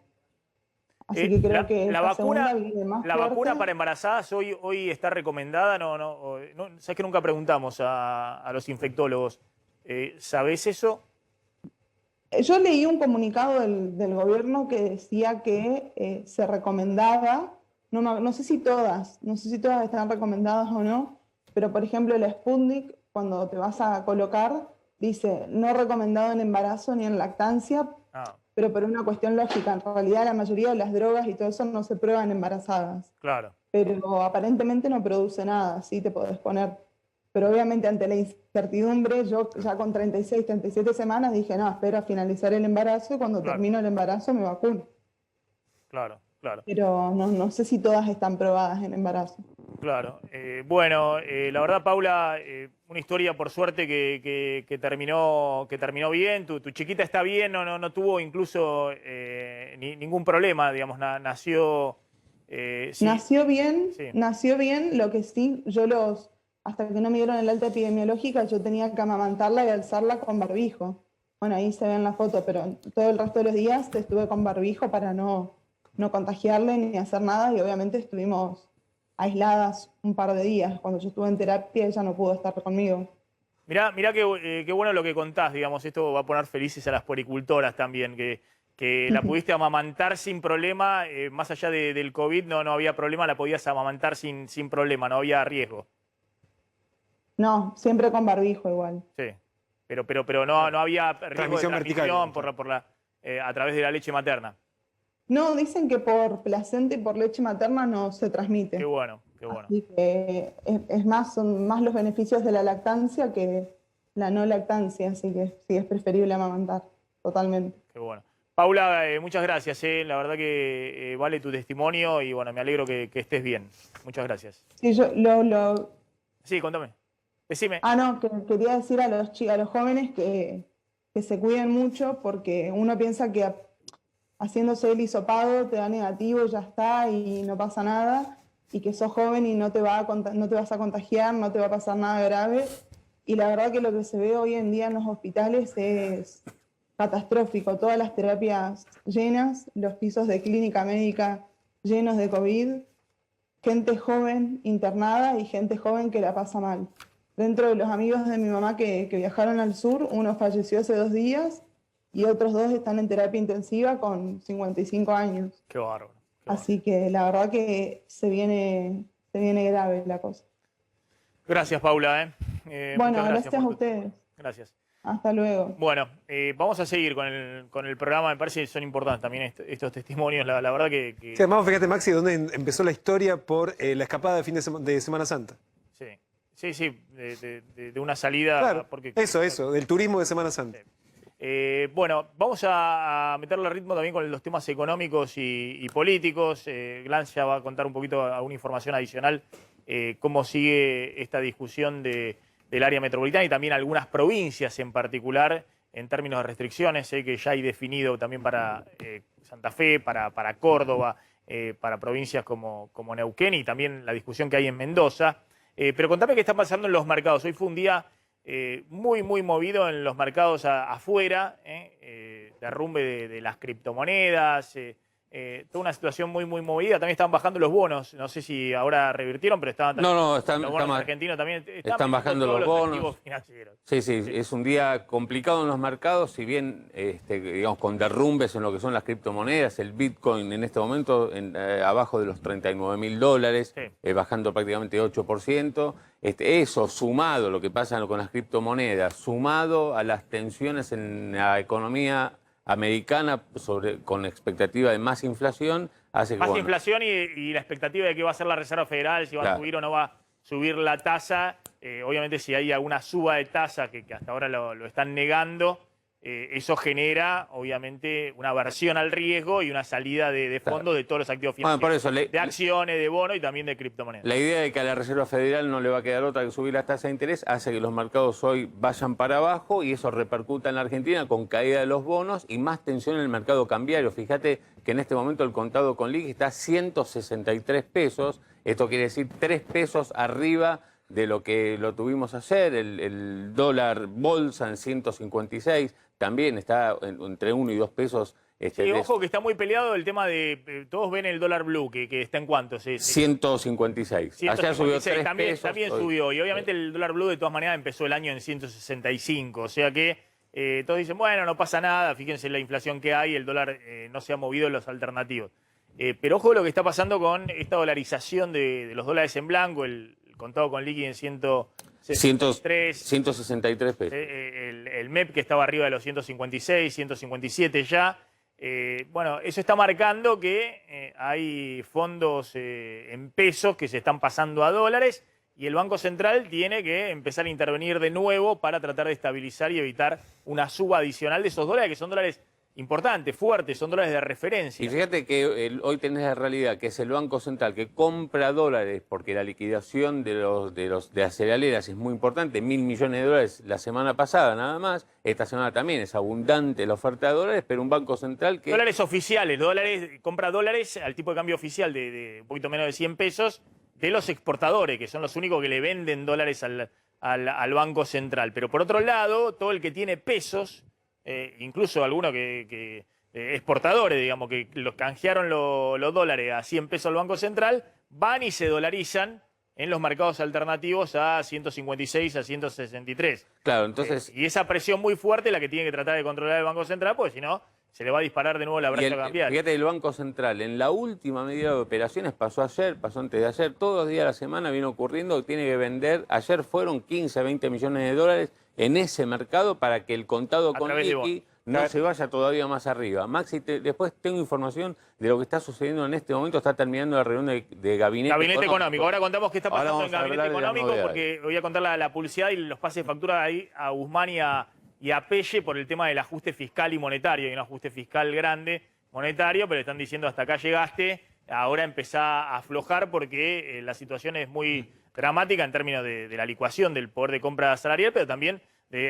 Así que creo que la segunda vacuna, viene más la fuerte. vacuna para embarazadas hoy está recomendada. Sabes que nunca preguntamos a los infectólogos. ¿Sabés eso? Yo leí un comunicado del gobierno que decía que se recomendaba, no sé si todas están recomendadas o no, pero por ejemplo el Sputnik, cuando te vas a colocar, dice no recomendado en embarazo ni en lactancia, pero por una cuestión lógica. En realidad la mayoría de las drogas y todo eso no se prueban embarazadas. Claro. Pero aparentemente no produce nada, sí te podés poner. Pero obviamente ante la incertidumbre, yo ya con 36, 37 semanas dije, no, espero a finalizar el embarazo y cuando termino el embarazo me vacuno. Claro. Pero no sé si todas están probadas en embarazo. Claro. La verdad, Paula, una historia por suerte que terminó bien. Tu chiquita está bien, no tuvo incluso ningún problema, digamos, nació... sí. Nació bien, Sí. nació bien, lo que sí, hasta que no me dieron el alta epidemiológica, yo tenía que amamantarla y alzarla con barbijo. Bueno, ahí se ve en la foto, pero todo el resto de los días estuve con barbijo para no contagiarle ni hacer nada, y obviamente estuvimos aisladas un par de días. Cuando yo estuve en terapia, ella no pudo estar conmigo. Mirá qué bueno lo que contás, digamos, esto va a poner felices a las puericultoras también, que la pudiste amamantar sin problema, más allá del COVID no había problema, la podías amamantar sin problema, no había riesgo. No, siempre con barbijo igual. Sí, pero no había riesgo Transmisión de transmisión vertical. a través de la leche materna. No, dicen que por placenta y por leche materna no se transmite. Qué bueno. Así que son más los beneficios de la lactancia que la no lactancia, así que sí es preferible amamantar, totalmente. Qué bueno. Paula, muchas gracias. La verdad que vale tu testimonio y bueno, me alegro que estés bien. Muchas gracias. Sí, Sí, contame. Decime. No, que quería decir a los jóvenes que se cuiden mucho, porque uno piensa que haciéndose el hisopado te da negativo y ya está y no pasa nada, y que sos joven y no te vas a contagiar, no te va a pasar nada grave. Y la verdad que lo que se ve hoy en día en los hospitales es catastrófico. Todas las terapias llenas, los pisos de clínica médica llenos de COVID, gente joven internada y gente joven que la pasa mal. Dentro de los amigos de mi mamá que viajaron al sur, uno falleció hace 2 días y otros 2 están en terapia intensiva con 55 años. Qué bárbaro. Así que la verdad que se viene grave la cosa. Gracias, Paula. Bueno, gracias a ustedes. Gracias. Hasta luego. Bueno, vamos a seguir con el programa. Me parece que son importantes también estos testimonios. La verdad que... Sí, además, fíjate, Maxi, dónde empezó la historia por la escapada de fin de Semana Santa. Sí, de una salida. Claro, porque, eso, del turismo de Semana Santa. Bueno, vamos a meterle ritmo también con los temas económicos y políticos. Glans ya va a contar un poquito alguna información adicional, cómo sigue esta discusión del área metropolitana y también algunas provincias en particular en términos de restricciones, que ya hay definido también para Santa Fe, para Córdoba, para provincias como Neuquén y también la discusión que hay en Mendoza. Pero contame qué está pasando en los mercados. Hoy fue un día muy movido en los mercados afuera, derrumbe de las criptomonedas, toda una situación muy movida. También estaban bajando los bonos, no sé si ahora revirtieron, pero estaban están, los bonos argentinos también están bajando los bonos. activos financieros. Sí, es un día complicado en los mercados, si bien digamos con derrumbes en lo que son las criptomonedas, el Bitcoin en este momento abajo de los $39.000, Sí. bajando prácticamente 8%. Eso sumado, lo que pasa con las criptomonedas, sumado a las tensiones en la economía americana con expectativa de más inflación, hace que... Más inflación y la expectativa de que va a ser la Reserva Federal, si va a subir o no va a subir la tasa. Obviamente si hay alguna suba de tasa que hasta ahora lo están negando, eso genera obviamente una aversión al riesgo y una salida de fondos de todos los activos financieros. Por eso, de acciones, de bonos y también de criptomonedas. La idea de que a la Reserva Federal no le va a quedar otra que subir las tasas de interés hace que los mercados hoy vayan para abajo y eso repercuta en la Argentina con caída de los bonos y más tensión en el mercado cambiario. Fíjate que en este momento el contado con liqui está a 163 pesos. Esto quiere decir 3 pesos arriba de lo que lo tuvimos ayer. El dólar bolsa en 156 también está entre 1 y 2 pesos. Sí, ojo que está muy peleado el tema de, todos ven el dólar blue, que está en cuánto. 156. Ayer subió 3 pesos. También subió, y obviamente el dólar blue de todas maneras empezó el año en 165, o sea que todos dicen, bueno, no pasa nada, fíjense la inflación que hay, el dólar no se ha movido en los alternativos. Pero ojo lo que está pasando con esta dolarización de los dólares en blanco, el contado con liqui en 163 pesos. El MEP que estaba arriba de los 156, 157 ya. Bueno, eso está marcando que hay fondos en pesos que se están pasando a dólares y el Banco Central tiene que empezar a intervenir de nuevo para tratar de estabilizar y evitar una suba adicional de esos dólares, que son dólares importantes, fuertes, son dólares de referencia. Y fíjate que hoy tenés la realidad que es el Banco Central que compra dólares porque la liquidación de las cerealeras es muy importante, 1.000 millones de dólares la semana pasada nada más, esta semana también es abundante la oferta de dólares, pero un Banco Central que... Dólares oficiales, compra dólares al tipo de cambio oficial de un poquito menos de 100 pesos de los exportadores, que son los únicos que le venden dólares al Banco Central. Pero por otro lado, todo el que tiene pesos... incluso algunos que exportadores, digamos, que los canjearon los dólares a 100 pesos al Banco Central, van y se dolarizan en los mercados alternativos a 156, a 163. Claro, entonces... y esa presión muy fuerte es la que tiene que tratar de controlar el Banco Central, porque si no, se le va a disparar de nuevo la brecha cambiaria. Fíjate, el Banco Central, en la última medida de operaciones, pasó ayer, pasó antes de ayer, todos los días de la semana viene ocurriendo que tiene que vender, ayer fueron 15, 20 millones de dólares en ese mercado para que el contado con liqui no se vaya todavía más arriba. Maxi, después tengo información de lo que está sucediendo en este momento, está terminando la reunión de gabinete económico. Ahora contamos qué está pasando en gabinete económico, porque voy a contar la publicidad y los pases de factura ahí a Guzmán y a Pelle por el tema del ajuste fiscal y monetario. Hay un ajuste fiscal grande, monetario, pero están diciendo hasta acá llegaste, ahora empezá a aflojar porque la situación es muy dramática en términos de la licuación del poder de compra salarial, pero también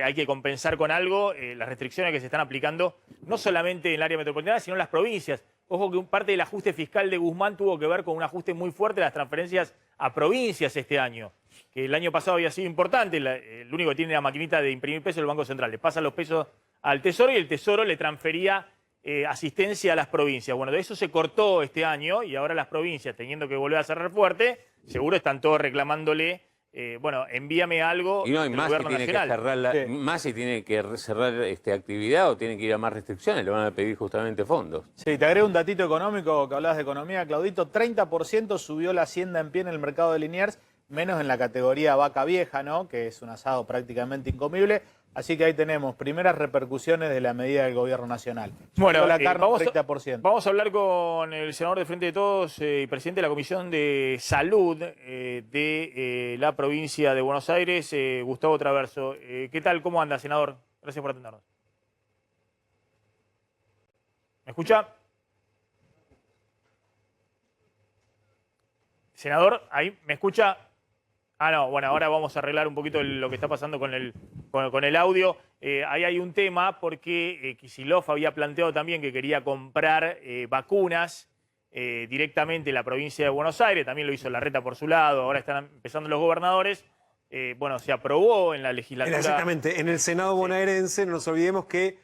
hay que compensar con algo las restricciones que se están aplicando, no solamente en el área metropolitana, sino en las provincias. Ojo que parte del ajuste fiscal de Guzmán tuvo que ver con un ajuste muy fuerte de las transferencias a provincias este año, que el año pasado había sido importante. El único que tiene la maquinita de imprimir pesos es el Banco Central. Le pasan los pesos al Tesoro y el Tesoro le transfería asistencia a las provincias. Bueno, de eso se cortó este año y ahora las provincias, teniendo que volver a cerrar fuerte, seguro están todos reclamándole, bueno, envíame algo y no, del más gobierno si tiene nacional. que cerrar más si tiene que cerrar actividad o tiene que ir a más restricciones, le van a pedir justamente fondos. Sí, te agrego un datito económico que hablabas de economía, Claudito. 30% subió la hacienda en pie en el mercado de Liniers, menos en la categoría vaca vieja, ¿no? Que es un asado prácticamente incomible. Así que ahí tenemos primeras repercusiones de la medida del gobierno nacional. Bueno, la carne, 30%. Vamos a hablar con el senador de Frente de Todos y presidente de la Comisión de Salud de la provincia de Buenos Aires, Gustavo Traverso. ¿Qué tal? ¿Cómo anda, senador? Gracias por atendernos. ¿Me escucha? Senador, ¿ahí me escucha? Ah, no, bueno, ahora vamos a arreglar un poquito lo que está pasando con el audio. Ahí hay un tema porque Kicillof había planteado también que quería comprar vacunas directamente en la provincia de Buenos Aires. También lo hizo Larreta por su lado, ahora están empezando los gobernadores. Bueno, se aprobó en la legislatura. Exactamente, en el Senado bonaerense, no nos olvidemos que,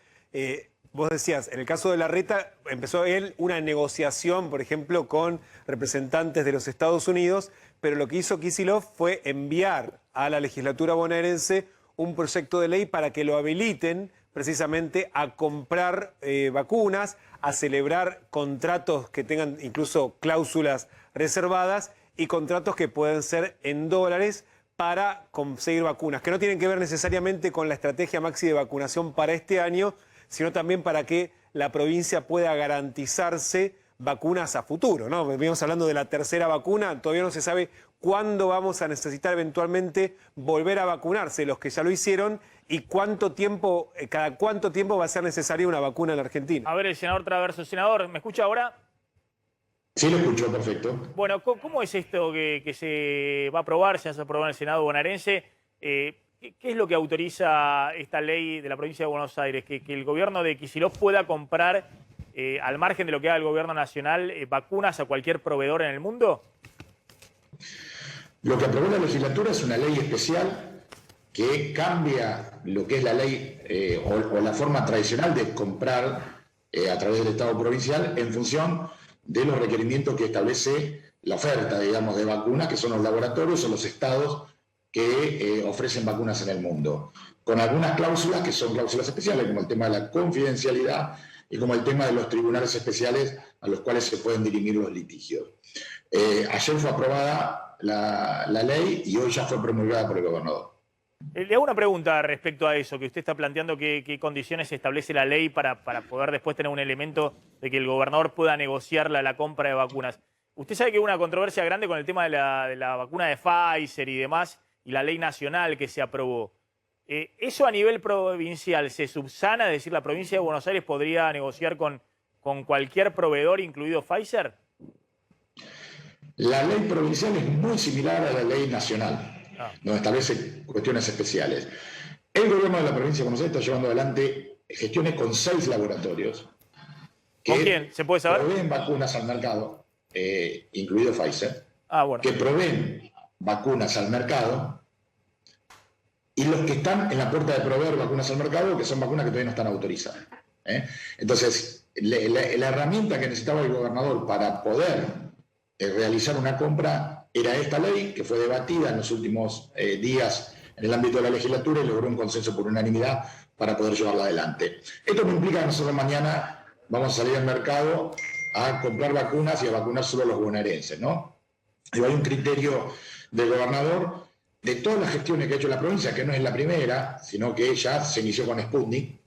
vos decías, en el caso de Larreta, empezó él una negociación, por ejemplo, con representantes de los Estados Unidos, pero lo que hizo Kicillof fue enviar a la legislatura bonaerense un proyecto de ley para que lo habiliten precisamente a comprar vacunas, a celebrar contratos que tengan incluso cláusulas reservadas y contratos que pueden ser en dólares para conseguir vacunas, que no tienen que ver necesariamente con la estrategia Maxi de vacunación para este año, sino también para que la provincia pueda garantizarse vacunas a futuro, ¿no? Venimos hablando de la tercera vacuna, todavía no se sabe cuándo vamos a necesitar eventualmente volver a vacunarse los que ya lo hicieron y cuánto tiempo, cada cuánto tiempo va a ser necesaria una vacuna en la Argentina. A ver, el senador Traverso. Senador, ¿me escucha ahora? Sí, lo escucho, perfecto. Bueno, ¿cómo es esto que se va a aprobar, se va a aprobar en el Senado bonaerense? ¿Qué es lo que autoriza esta ley de la provincia de Buenos Aires? ¿Que el gobierno de Kicillof pueda comprar, al margen de lo que haga el gobierno nacional, vacunas a cualquier proveedor en el mundo? Lo que aprobó la legislatura es una ley especial que cambia lo que es la ley o la forma tradicional de comprar a través del Estado provincial en función de los requerimientos que establece la oferta, digamos, de vacunas, que son los laboratorios o los estados que ofrecen vacunas en el mundo, con algunas cláusulas que son cláusulas especiales, como el tema de la confidencialidad y como el tema de los tribunales especiales a los cuales se pueden dirimir los litigios. Ayer fue aprobada la ley y hoy ya fue promulgada por el gobernador. Le hago una pregunta respecto a eso, que usted está planteando qué condiciones establece la ley para poder después tener un elemento de que el gobernador pueda negociar la compra de vacunas. Usted sabe que hubo una controversia grande con el tema de la vacuna de Pfizer y demás, y la ley nacional que se aprobó. ¿Eso a nivel provincial se subsana? Es decir, ¿la provincia de Buenos Aires podría negociar con cualquier proveedor, incluido Pfizer? La ley provincial es muy similar a la ley nacional, donde establece cuestiones especiales. El gobierno de la provincia de Buenos Aires está llevando adelante gestiones con 6 laboratorios. ¿Con quién? ¿Se puede saber? Proveen vacunas al mercado, incluido Pfizer, bueno. que proveen vacunas al mercado, y los que están en la puerta de proveer vacunas al mercado, que son vacunas que todavía no están autorizadas. Entonces, la herramienta que necesitaba el gobernador para poder realizar una compra era esta ley, que fue debatida en los últimos días en el ámbito de la legislatura y logró un consenso por unanimidad para poder llevarla adelante. Esto no implica que nosotros mañana vamos a salir al mercado a comprar vacunas y a vacunar solo a los bonaerenses, ¿no? Y hay un criterio del gobernador de todas las gestiones que ha hecho la provincia, que no es la primera, sino que ya se inició con Sputnik,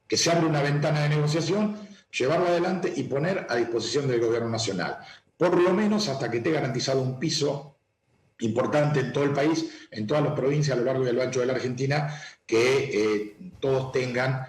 que se abre una ventana de negociación, llevarla adelante y poner a disposición del gobierno nacional, por lo menos hasta que esté garantizado un piso importante en todo el país, en todas las provincias a lo largo y a lo ancho de la Argentina, que todos tengan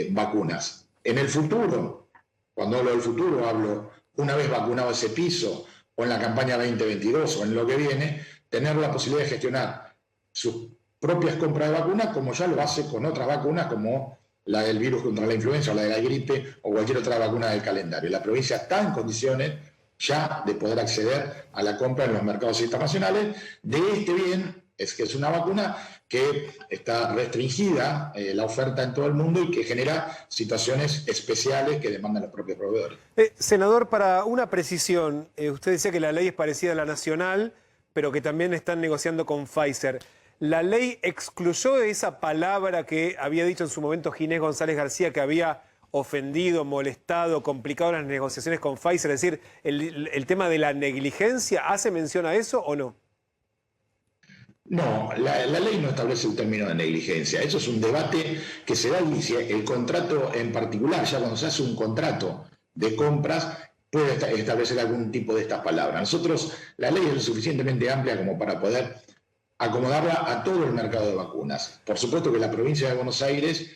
vacunas. En el futuro, cuando hablo del futuro, hablo una vez vacunado ese piso, o en la campaña 2022 o en lo que viene, tener la posibilidad de gestionar sus propias compras de vacunas, como ya lo hace con otras vacunas, como la del virus contra la influenza, o la de la gripe, o cualquier otra vacuna del calendario. La provincia está en condiciones ya de poder acceder a la compra en los mercados internacionales de este bien, es que es una vacuna que está restringida la oferta en todo el mundo y que genera situaciones especiales que demandan los propios proveedores. Senador, para una precisión, usted decía que la ley es parecida a la nacional, pero que también están negociando con Pfizer. ¿La ley excluyó esa palabra que había dicho en su momento Ginés González García, que había ofendido, molestado, complicado las negociaciones con Pfizer? Es decir, el tema de la negligencia, ¿hace mención a eso o no? No, la ley no establece un término de negligencia. Eso es un debate que se da y si el contrato en particular, ya cuando se hace un contrato de compras, puede establecer algún tipo de estas palabras. Nosotros, la ley es lo suficientemente amplia como para poder acomodarla a todo el mercado de vacunas. Por supuesto que la provincia de Buenos Aires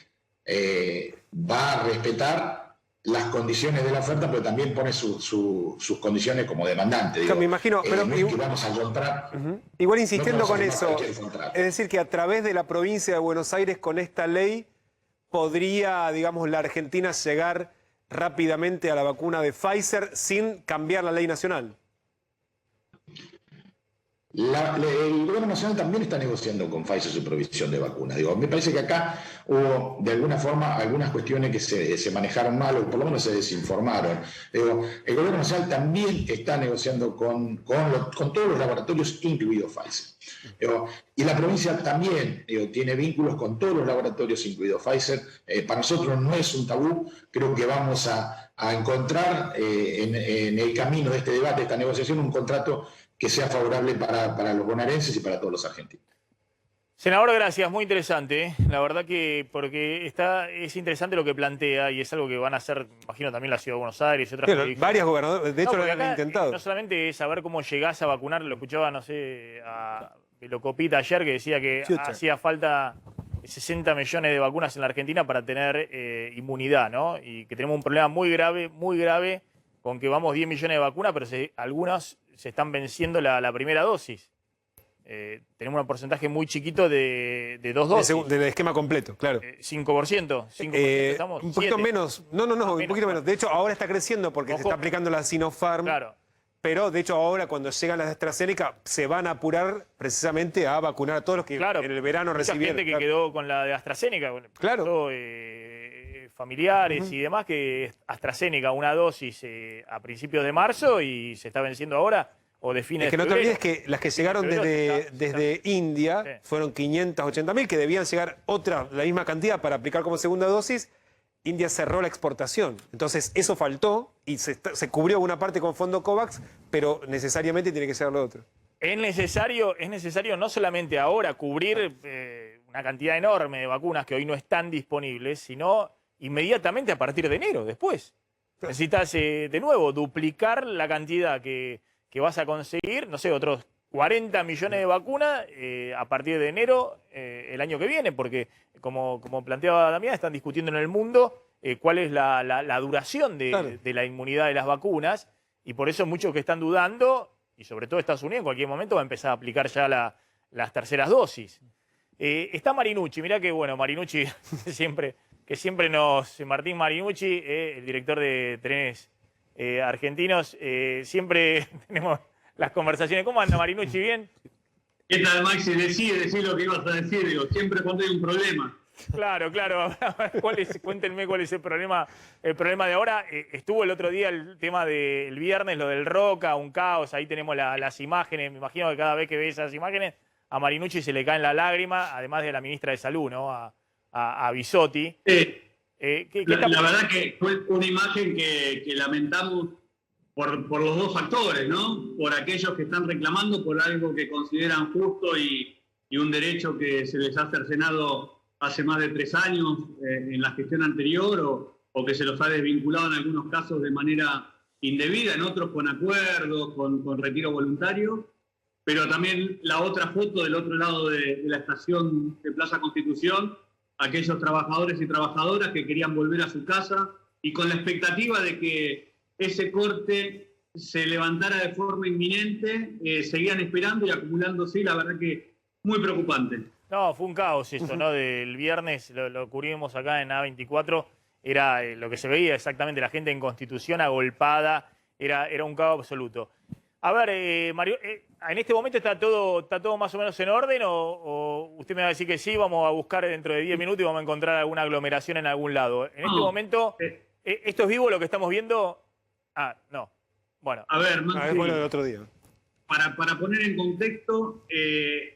va a respetar las condiciones de la oferta, pero también pone sus condiciones como demandante. Digo, me imagino, pero no es que vamos a comprar. Igual insistiendo con eso, contrato. es decir, que a través de la provincia de Buenos Aires, con esta ley, podría, digamos, la Argentina llegar rápidamente a la vacuna de Pfizer sin cambiar la ley nacional. El gobierno nacional también está negociando con Pfizer su provisión de vacunas. Digo, me parece que acá hubo, de alguna forma, algunas cuestiones que se manejaron mal o por lo menos se desinformaron. Digo, el gobierno nacional también está negociando con todos los laboratorios, incluido Pfizer. Digo, y la provincia también tiene vínculos con todos los laboratorios, incluido Pfizer. Para nosotros no es un tabú. Creo que vamos a encontrar en el camino de este debate, de esta negociación, un contrato que sea favorable para los bonaerenses y para todos los argentinos. Senador, gracias, muy interesante. La verdad que porque es interesante lo que plantea y es algo que van a hacer, imagino, también la Ciudad de Buenos Aires y otras cosas. Varios gobernadores, de hecho, lo han intentado. No solamente es saber cómo llegás a vacunar, lo escuchaba, no sé, a Velocopita ayer, que decía que hacía falta 60 millones de vacunas en la Argentina para tener inmunidad, ¿no? Y que tenemos un problema muy grave, con que vamos 10 millones de vacunas, pero algunas se están venciendo la primera dosis. Tenemos un porcentaje muy chiquito de 2 dosis. Del esquema completo, claro. 5%. Estamos un poquito 7. menos. No, un poquito menos. De hecho, ahora está creciendo porque se está aplicando la Sinopharm. Claro. Pero, de hecho, ahora cuando llegan las de AstraZeneca, se van a apurar precisamente a vacunar a todos los que Claro, en el verano mucha recibieron. gente que quedó con la de AstraZeneca, Claro. todo, familiares y demás, que AstraZeneca, una dosis a principios de marzo y se está venciendo ahora, o de fines Es que de no te febrero. olvides que las que llegaron Febrero desde India Sí. fueron 580.000, que debían llegar la misma cantidad para aplicar como segunda dosis. India cerró la exportación. Entonces, eso faltó y se cubrió una parte con fondo COVAX, pero necesariamente tiene que ser lo otro. Es necesario no solamente ahora cubrir una cantidad enorme de vacunas que hoy no están disponibles, sino inmediatamente a partir de enero, después. Necesitas, de nuevo, duplicar la cantidad que vas a conseguir, no sé, otros 40 millones de vacunas a partir de enero el año que viene, porque como planteaba Damián, están discutiendo en el mundo cuál es la duración de la inmunidad de las vacunas, y por eso muchos que están dudando, y sobre todo Estados Unidos en cualquier momento va a empezar a aplicar ya las terceras dosis. Está Marinucci, mirá que bueno, Marinucci Martín Marinucci, el director de Trenes Argentinos, siempre tenemos las conversaciones. ¿Cómo anda Marinucci? ¿Bien? ¿Qué tal, Maxi? Decí lo que ibas a decir. Digo, siempre cuando hay un problema. Claro. Cuéntenme cuál es el problema de ahora. Estuvo el otro día el tema del viernes, lo del Roca, un caos. Ahí tenemos las imágenes. Me imagino que cada vez que ve esas imágenes, a Marinucci se le caen las lágrimas, además de la ministra de Salud, ¿no? A Bisotti. La verdad que fue una imagen que lamentamos por los dos factores, ¿no? Por aquellos que están reclamando por algo que consideran justo y un derecho que se les ha cercenado hace más de 3 años en la gestión anterior o que se los ha desvinculado en algunos casos de manera indebida, en otros con acuerdos, con retiro voluntario. Pero también la otra foto del otro lado de la estación de Plaza Constitución, aquellos trabajadores y trabajadoras que querían volver a su casa y con la expectativa de que ese corte se levantara de forma inminente, seguían esperando y acumulándose, la verdad que muy preocupante. No, fue un caos eso, ¿no? Del viernes, lo cubrimos acá en A24, era lo que se veía exactamente, la gente en Constitución agolpada, era un caos absoluto. A ver, Mario, ¿en este momento está todo más o menos en orden o usted me va a decir que sí, vamos a buscar dentro de 10 minutos y vamos a encontrar alguna aglomeración en algún lado? En este momento, ¿esto es vivo lo que estamos viendo? Ah, no. Bueno. A ver, Maxi, bueno del otro día. Para poner en contexto,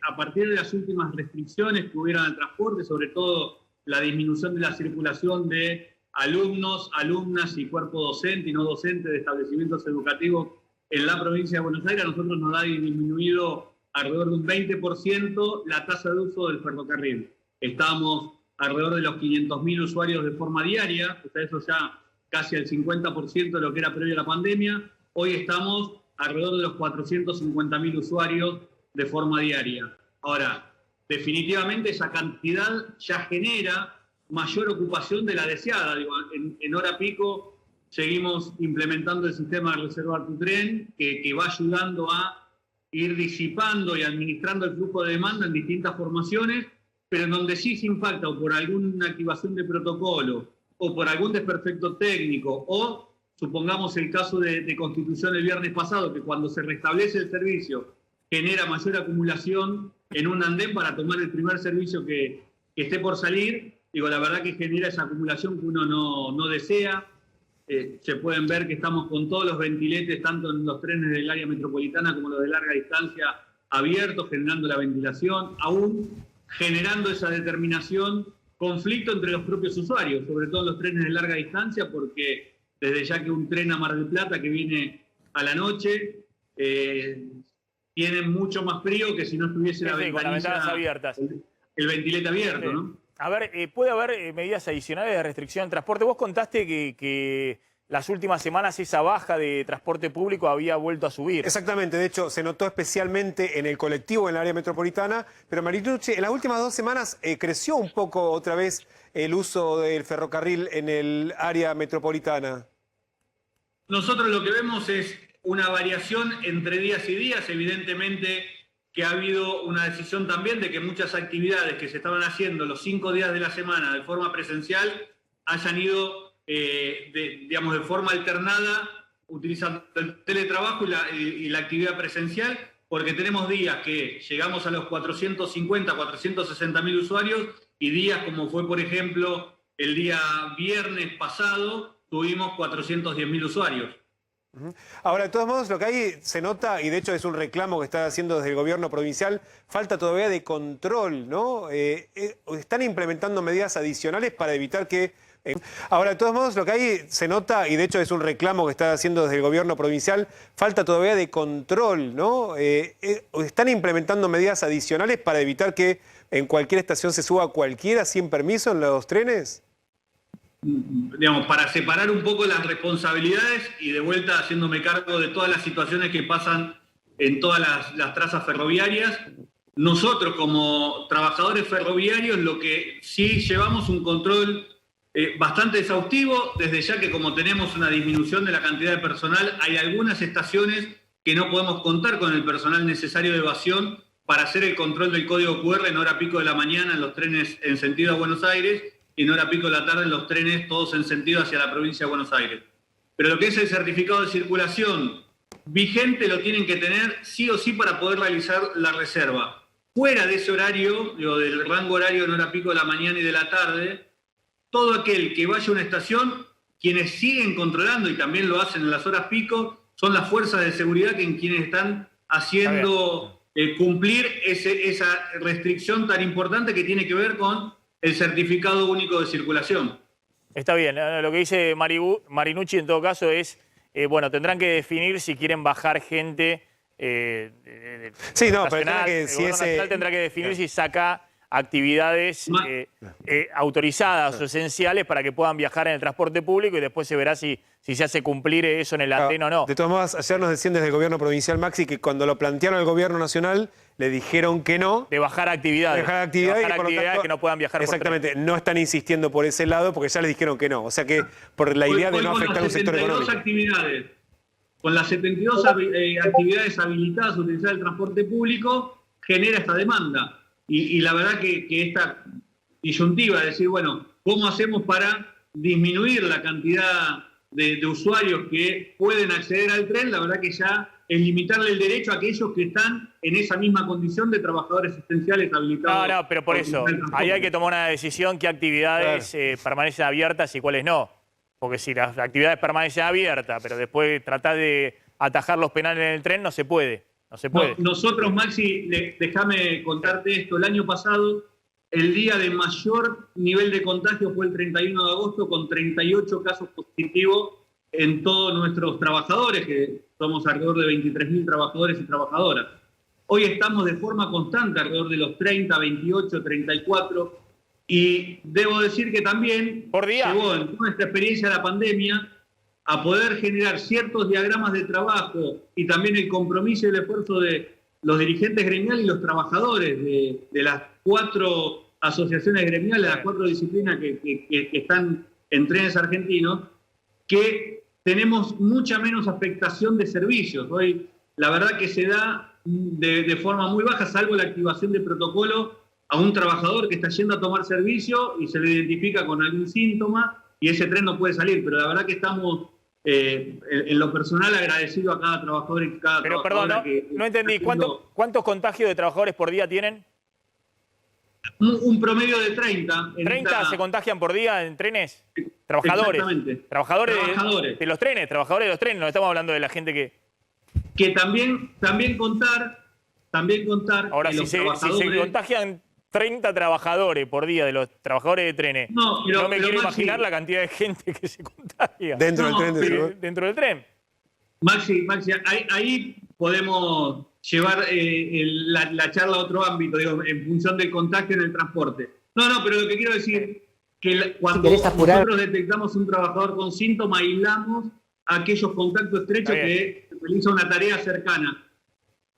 a partir de las últimas restricciones que hubieron al transporte, sobre todo la disminución de la circulación de alumnos, alumnas y cuerpo docente y no docente de establecimientos educativos en la provincia de Buenos Aires, a nosotros nos ha disminuido alrededor de un 20% la tasa de uso del ferrocarril. Estábamos alrededor de los 500.000 usuarios de forma diaria, o sea, eso ya casi el 50% de lo que era previo a la pandemia. Hoy estamos alrededor de los 450.000 usuarios de forma diaria. Ahora, definitivamente esa cantidad ya genera mayor ocupación de la deseada. Digo, en hora pico seguimos implementando el sistema de reservar tu tren, que va ayudando a ir disipando y administrando el flujo de demanda en distintas formaciones, pero en donde sí se impacta o por alguna activación de protocolo o por algún desperfecto técnico o supongamos el caso de Constitución el viernes pasado, que cuando se restablece el servicio genera mayor acumulación en un andén para tomar el primer servicio que esté por salir. Digo, la verdad que genera esa acumulación que uno no desea. Se pueden ver que estamos con todos los ventiletes, tanto en los trenes del área metropolitana como los de larga distancia, abiertos, generando la ventilación, aún generando esa determinación, conflicto entre los propios usuarios, sobre todo en los trenes de larga distancia, porque desde ya que un tren a Mar del Plata que viene a la noche tiene mucho más frío que si no estuviese con las ventanas abiertas. El ventilete abierto, sí. ¿no? A ver, ¿puede haber medidas adicionales de restricción de transporte? Vos contaste que las últimas semanas esa baja de transporte público había vuelto a subir. Exactamente, de hecho se notó especialmente en el colectivo en el área metropolitana, pero Marinucci, en las últimas 2 semanas creció un poco otra vez el uso del ferrocarril en el área metropolitana. Nosotros lo que vemos es una variación entre días y días, evidentemente que ha habido una decisión también de que muchas actividades que se estaban haciendo los 5 días de la semana de forma presencial hayan ido, de forma alternada, utilizando el teletrabajo y la actividad presencial, porque tenemos días que llegamos a los 450, 460.000 usuarios y días como fue, por ejemplo, el día viernes pasado, tuvimos 410.000 usuarios. Ahora, de todos modos, lo que hay se nota, y de hecho es un reclamo que está haciendo desde el gobierno provincial, falta todavía de control, ¿no? Están implementando medidas adicionales para evitar que... Ahora, de todos modos, lo que hay se nota, y de hecho es un reclamo que está haciendo desde el gobierno provincial, falta todavía de control, ¿no? Están implementando medidas adicionales para evitar que en cualquier estación se suba cualquiera sin permiso en los trenes. Digamos, para separar un poco las responsabilidades y de vuelta haciéndome cargo de todas las situaciones que pasan en todas las trazas ferroviarias, nosotros como trabajadores ferroviarios lo que sí llevamos un control bastante exhaustivo, desde ya que como tenemos una disminución de la cantidad de personal, hay algunas estaciones que no podemos contar con el personal necesario de evasión para hacer el control del código QR en hora pico de la mañana en los trenes en sentido a Buenos Aires y en hora pico de la tarde en los trenes todos en sentido hacia la provincia de Buenos Aires. Pero lo que es el certificado de circulación vigente lo tienen que tener sí o sí para poder realizar la reserva. Fuera de ese horario, del rango horario en hora pico de la mañana y de la tarde, todo aquel que vaya a una estación, quienes siguen controlando y también lo hacen en las horas pico, son las fuerzas de seguridad quienes están haciendo cumplir esa restricción tan importante que tiene que ver con el certificado único de circulación. Está bien, lo que dice Marinucci en todo caso es, bueno, tendrán que definir si quieren bajar gente. Sí, no, pero que si nacional tendrá que definir si saca actividades autorizadas o esenciales para que puedan viajar en el transporte público y después se verá si se hace cumplir eso en el andén o no. De todos modos, ayer nos decían desde el gobierno provincial, Maxi, que cuando lo plantearon al gobierno nacional le dijeron que no. De bajar actividades. De bajar actividades que no puedan viajar exactamente, por tren. No están insistiendo por ese lado porque ya les dijeron que no. O sea que por la idea de no afectar a un sector económico. Con las 72 actividades habilitadas a utilizar el transporte público, genera esta demanda. Y la verdad que esta disyuntiva de decir, bueno, ¿cómo hacemos para disminuir la cantidad de usuarios que pueden acceder al tren? La verdad que ya es limitarle el derecho a aquellos que están en esa misma condición de trabajadores esenciales habilitados. No, pero por eso, ahí hay que tomar una decisión qué actividades permanecen abiertas y cuáles no. Porque si las actividades permanecen abiertas, pero después tratar de atajar los penales en el tren, no se puede. No se puede. No, nosotros, Maxi, déjame contarte esto. El año pasado, el día de mayor nivel de contagio fue el 31 de agosto, con 38 casos positivos en todos nuestros trabajadores, que somos alrededor de 23.000 trabajadores y trabajadoras. Hoy estamos de forma constante alrededor de los 30, 28, 34, y debo decir que también llegó en nuestra experiencia de la pandemia a poder generar ciertos diagramas de trabajo y también el compromiso y el esfuerzo de los dirigentes gremiales y los trabajadores de las 4 asociaciones gremiales, las 4 disciplinas que están en trenes argentinos, que tenemos mucha menos afectación de servicios. Hoy la verdad que se da de forma muy baja, salvo la activación de protocolo a un trabajador que está yendo a tomar servicio y se le identifica con algún síntoma y ese tren no puede salir, pero la verdad que estamos en lo personal agradecido a cada trabajador y cada trabajadora. Pero perdón, no entendí, ¿cuántos contagios de trabajadores por día tienen? Un promedio de 30. ¿30 se contagian por día en trenes? Trabajadores. Exactamente. Trabajadores de los trenes, no estamos hablando de la gente que... Que también contar ahora, que si se contagian 30 trabajadores por día de los trabajadores de trenes, no me quiero imaginar la cantidad de gente que se contagia. Dentro del tren. Dentro del tren. Maxi, ahí podemos llevar la charla a otro ámbito, digo, en función del contagio en el transporte. No, pero lo que quiero decir que cuando nosotros detectamos un trabajador con síntomas, aislamos a aquellos contactos estrechos que realizan una tarea cercana.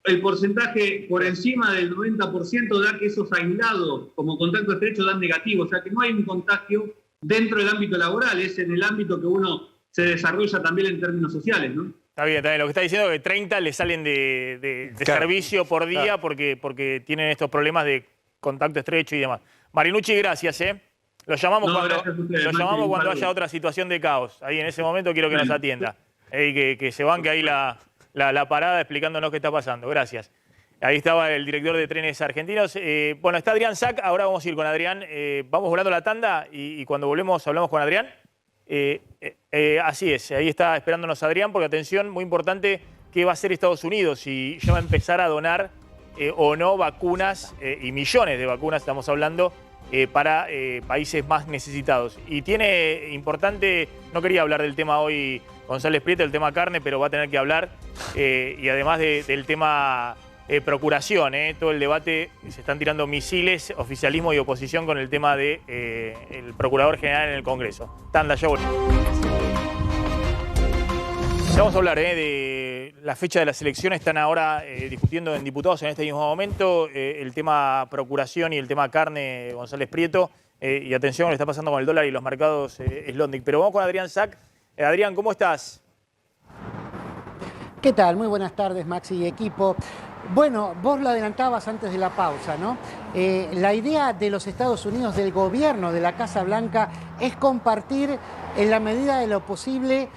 El porcentaje por encima del 90% da que esos aislados como contacto estrecho dan negativo, o sea que no hay un contagio dentro del ámbito laboral, es en el ámbito que uno se desarrolla también en términos sociales, ¿no? Está bien. Lo que está diciendo es que 30 le salen de servicio por día porque tienen estos problemas de contacto estrecho y demás. Marinucci, gracias, ¿eh? Lo llamamos cuando haya otra situación de caos. Ahí en ese momento quiero que nos atienda. Que se banque ahí la parada explicándonos qué está pasando. Gracias. Ahí estaba el director de Trenes Argentinos. Bueno, está Adrián Sack. Ahora vamos a ir con Adrián. Vamos volando la tanda y cuando volvemos hablamos con Adrián. Así es, ahí está esperándonos Adrián, porque atención, muy importante, ¿qué va a hacer Estados Unidos? Si ya va a empezar a donar o no vacunas, y millones de vacunas estamos hablando, para países más necesitados. Y tiene importante, no quería hablar del tema hoy González Prieto, el tema carne, pero va a tener que hablar, y además del tema procuración, todo el debate, se están tirando misiles, oficialismo y oposición con el tema de el Procurador General en el Congreso. Tanda, ya volvemos. Ya vamos a hablar de la fecha de las elecciones. Están ahora discutiendo en diputados en este mismo momento el tema procuración y el tema carne, González Prieto. Y atención, lo que está pasando con el dólar y los mercados Slotnick. Pero vamos con Adrián Sack. Adrián, ¿cómo estás? ¿Qué tal? Muy buenas tardes, Maxi y equipo. Bueno, vos lo adelantabas antes de la pausa, ¿no? La idea de los Estados Unidos, del gobierno de la Casa Blanca, es compartir en la medida de lo posible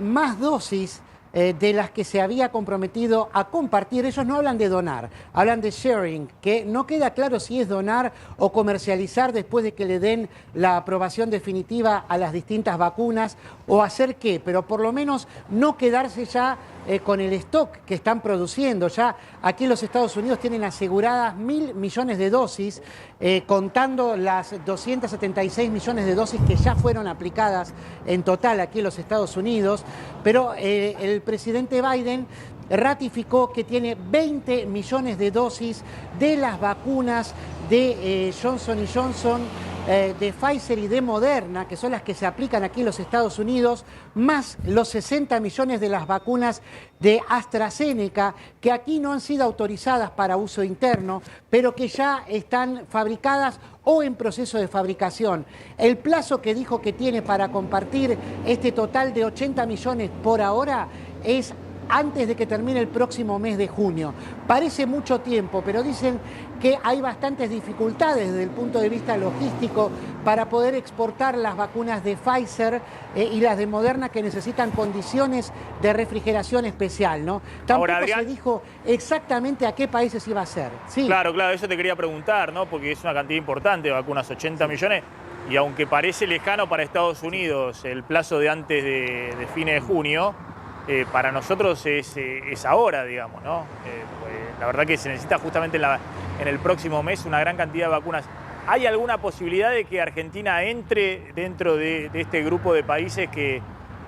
más dosis de las que se había comprometido a compartir. Ellos no hablan de donar, hablan de sharing, que no queda claro si es donar o comercializar después de que le den la aprobación definitiva a las distintas vacunas o hacer qué, pero por lo menos no quedarse ya con el stock que están produciendo. Ya aquí en los Estados Unidos tienen aseguradas 1.000 millones de dosis, contando las 276 millones de dosis que ya fueron aplicadas en total aquí en los Estados Unidos, pero el presidente Biden ratificó que tiene 20 millones de dosis de las vacunas de Johnson & Johnson, de Pfizer y de Moderna, que son las que se aplican aquí en los Estados Unidos, más los 60 millones de las vacunas de AstraZeneca, que aquí no han sido autorizadas para uso interno, pero que ya están fabricadas o en proceso de fabricación. El plazo que dijo que tiene para compartir este total de 80 millones por ahora es antes de que termine el próximo mes de junio. Parece mucho tiempo, pero dicen que hay bastantes dificultades desde el punto de vista logístico para poder exportar las vacunas de Pfizer y las de Moderna, que necesitan condiciones de refrigeración especial, ¿no? Tampoco ahora, Adrián, se dijo exactamente a qué países iba a ser. Sí. Claro, eso te quería preguntar, ¿no? Porque es una cantidad importante de vacunas, 80 millones, y aunque parece lejano para Estados Unidos el plazo de antes de fines de junio, para nosotros es ahora, digamos, ¿no? Pues la verdad que se necesita justamente en el próximo mes una gran cantidad de vacunas. ¿Hay alguna posibilidad de que Argentina entre dentro de este grupo de países que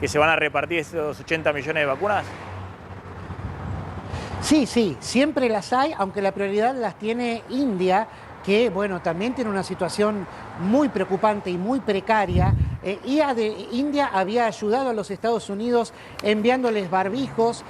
se van a repartir esos 80 millones de vacunas? Sí, siempre las hay, aunque la prioridad las tiene India, que bueno, también tiene una situación muy preocupante y muy precaria. India había ayudado a los Estados Unidos enviándoles barbijos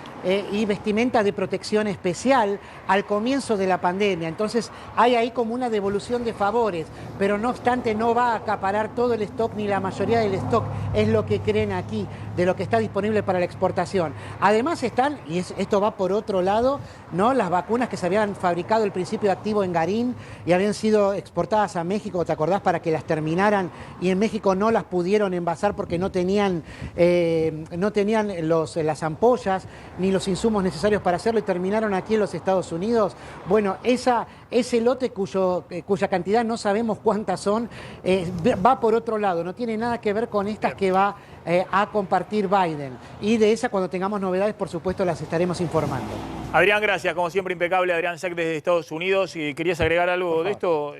y vestimenta de protección especial al comienzo de la pandemia. Entonces hay ahí como una devolución de favores, pero no obstante no va a acaparar todo el stock ni la mayoría del stock, es lo que creen aquí, de lo que está disponible para la exportación. Además están, y esto va por otro lado, ¿no?, las vacunas que se habían fabricado el principio activo en Garín y habían sido exportadas a México, ¿te acordás?, para que las terminaran, y en México no las pudieron envasar porque no tenían las ampollas ni los insumos necesarios para hacerlo, y terminaron aquí en los Estados Unidos. Bueno, ese lote cuya cantidad no sabemos cuántas son, va por otro lado, no tiene nada que ver con estas que va a compartir Biden. Y de esa, cuando tengamos novedades, por supuesto, las estaremos informando. Adrián, gracias. Como siempre, impecable. Adrián Sack desde Estados Unidos. ¿Y querías agregar algo de esto?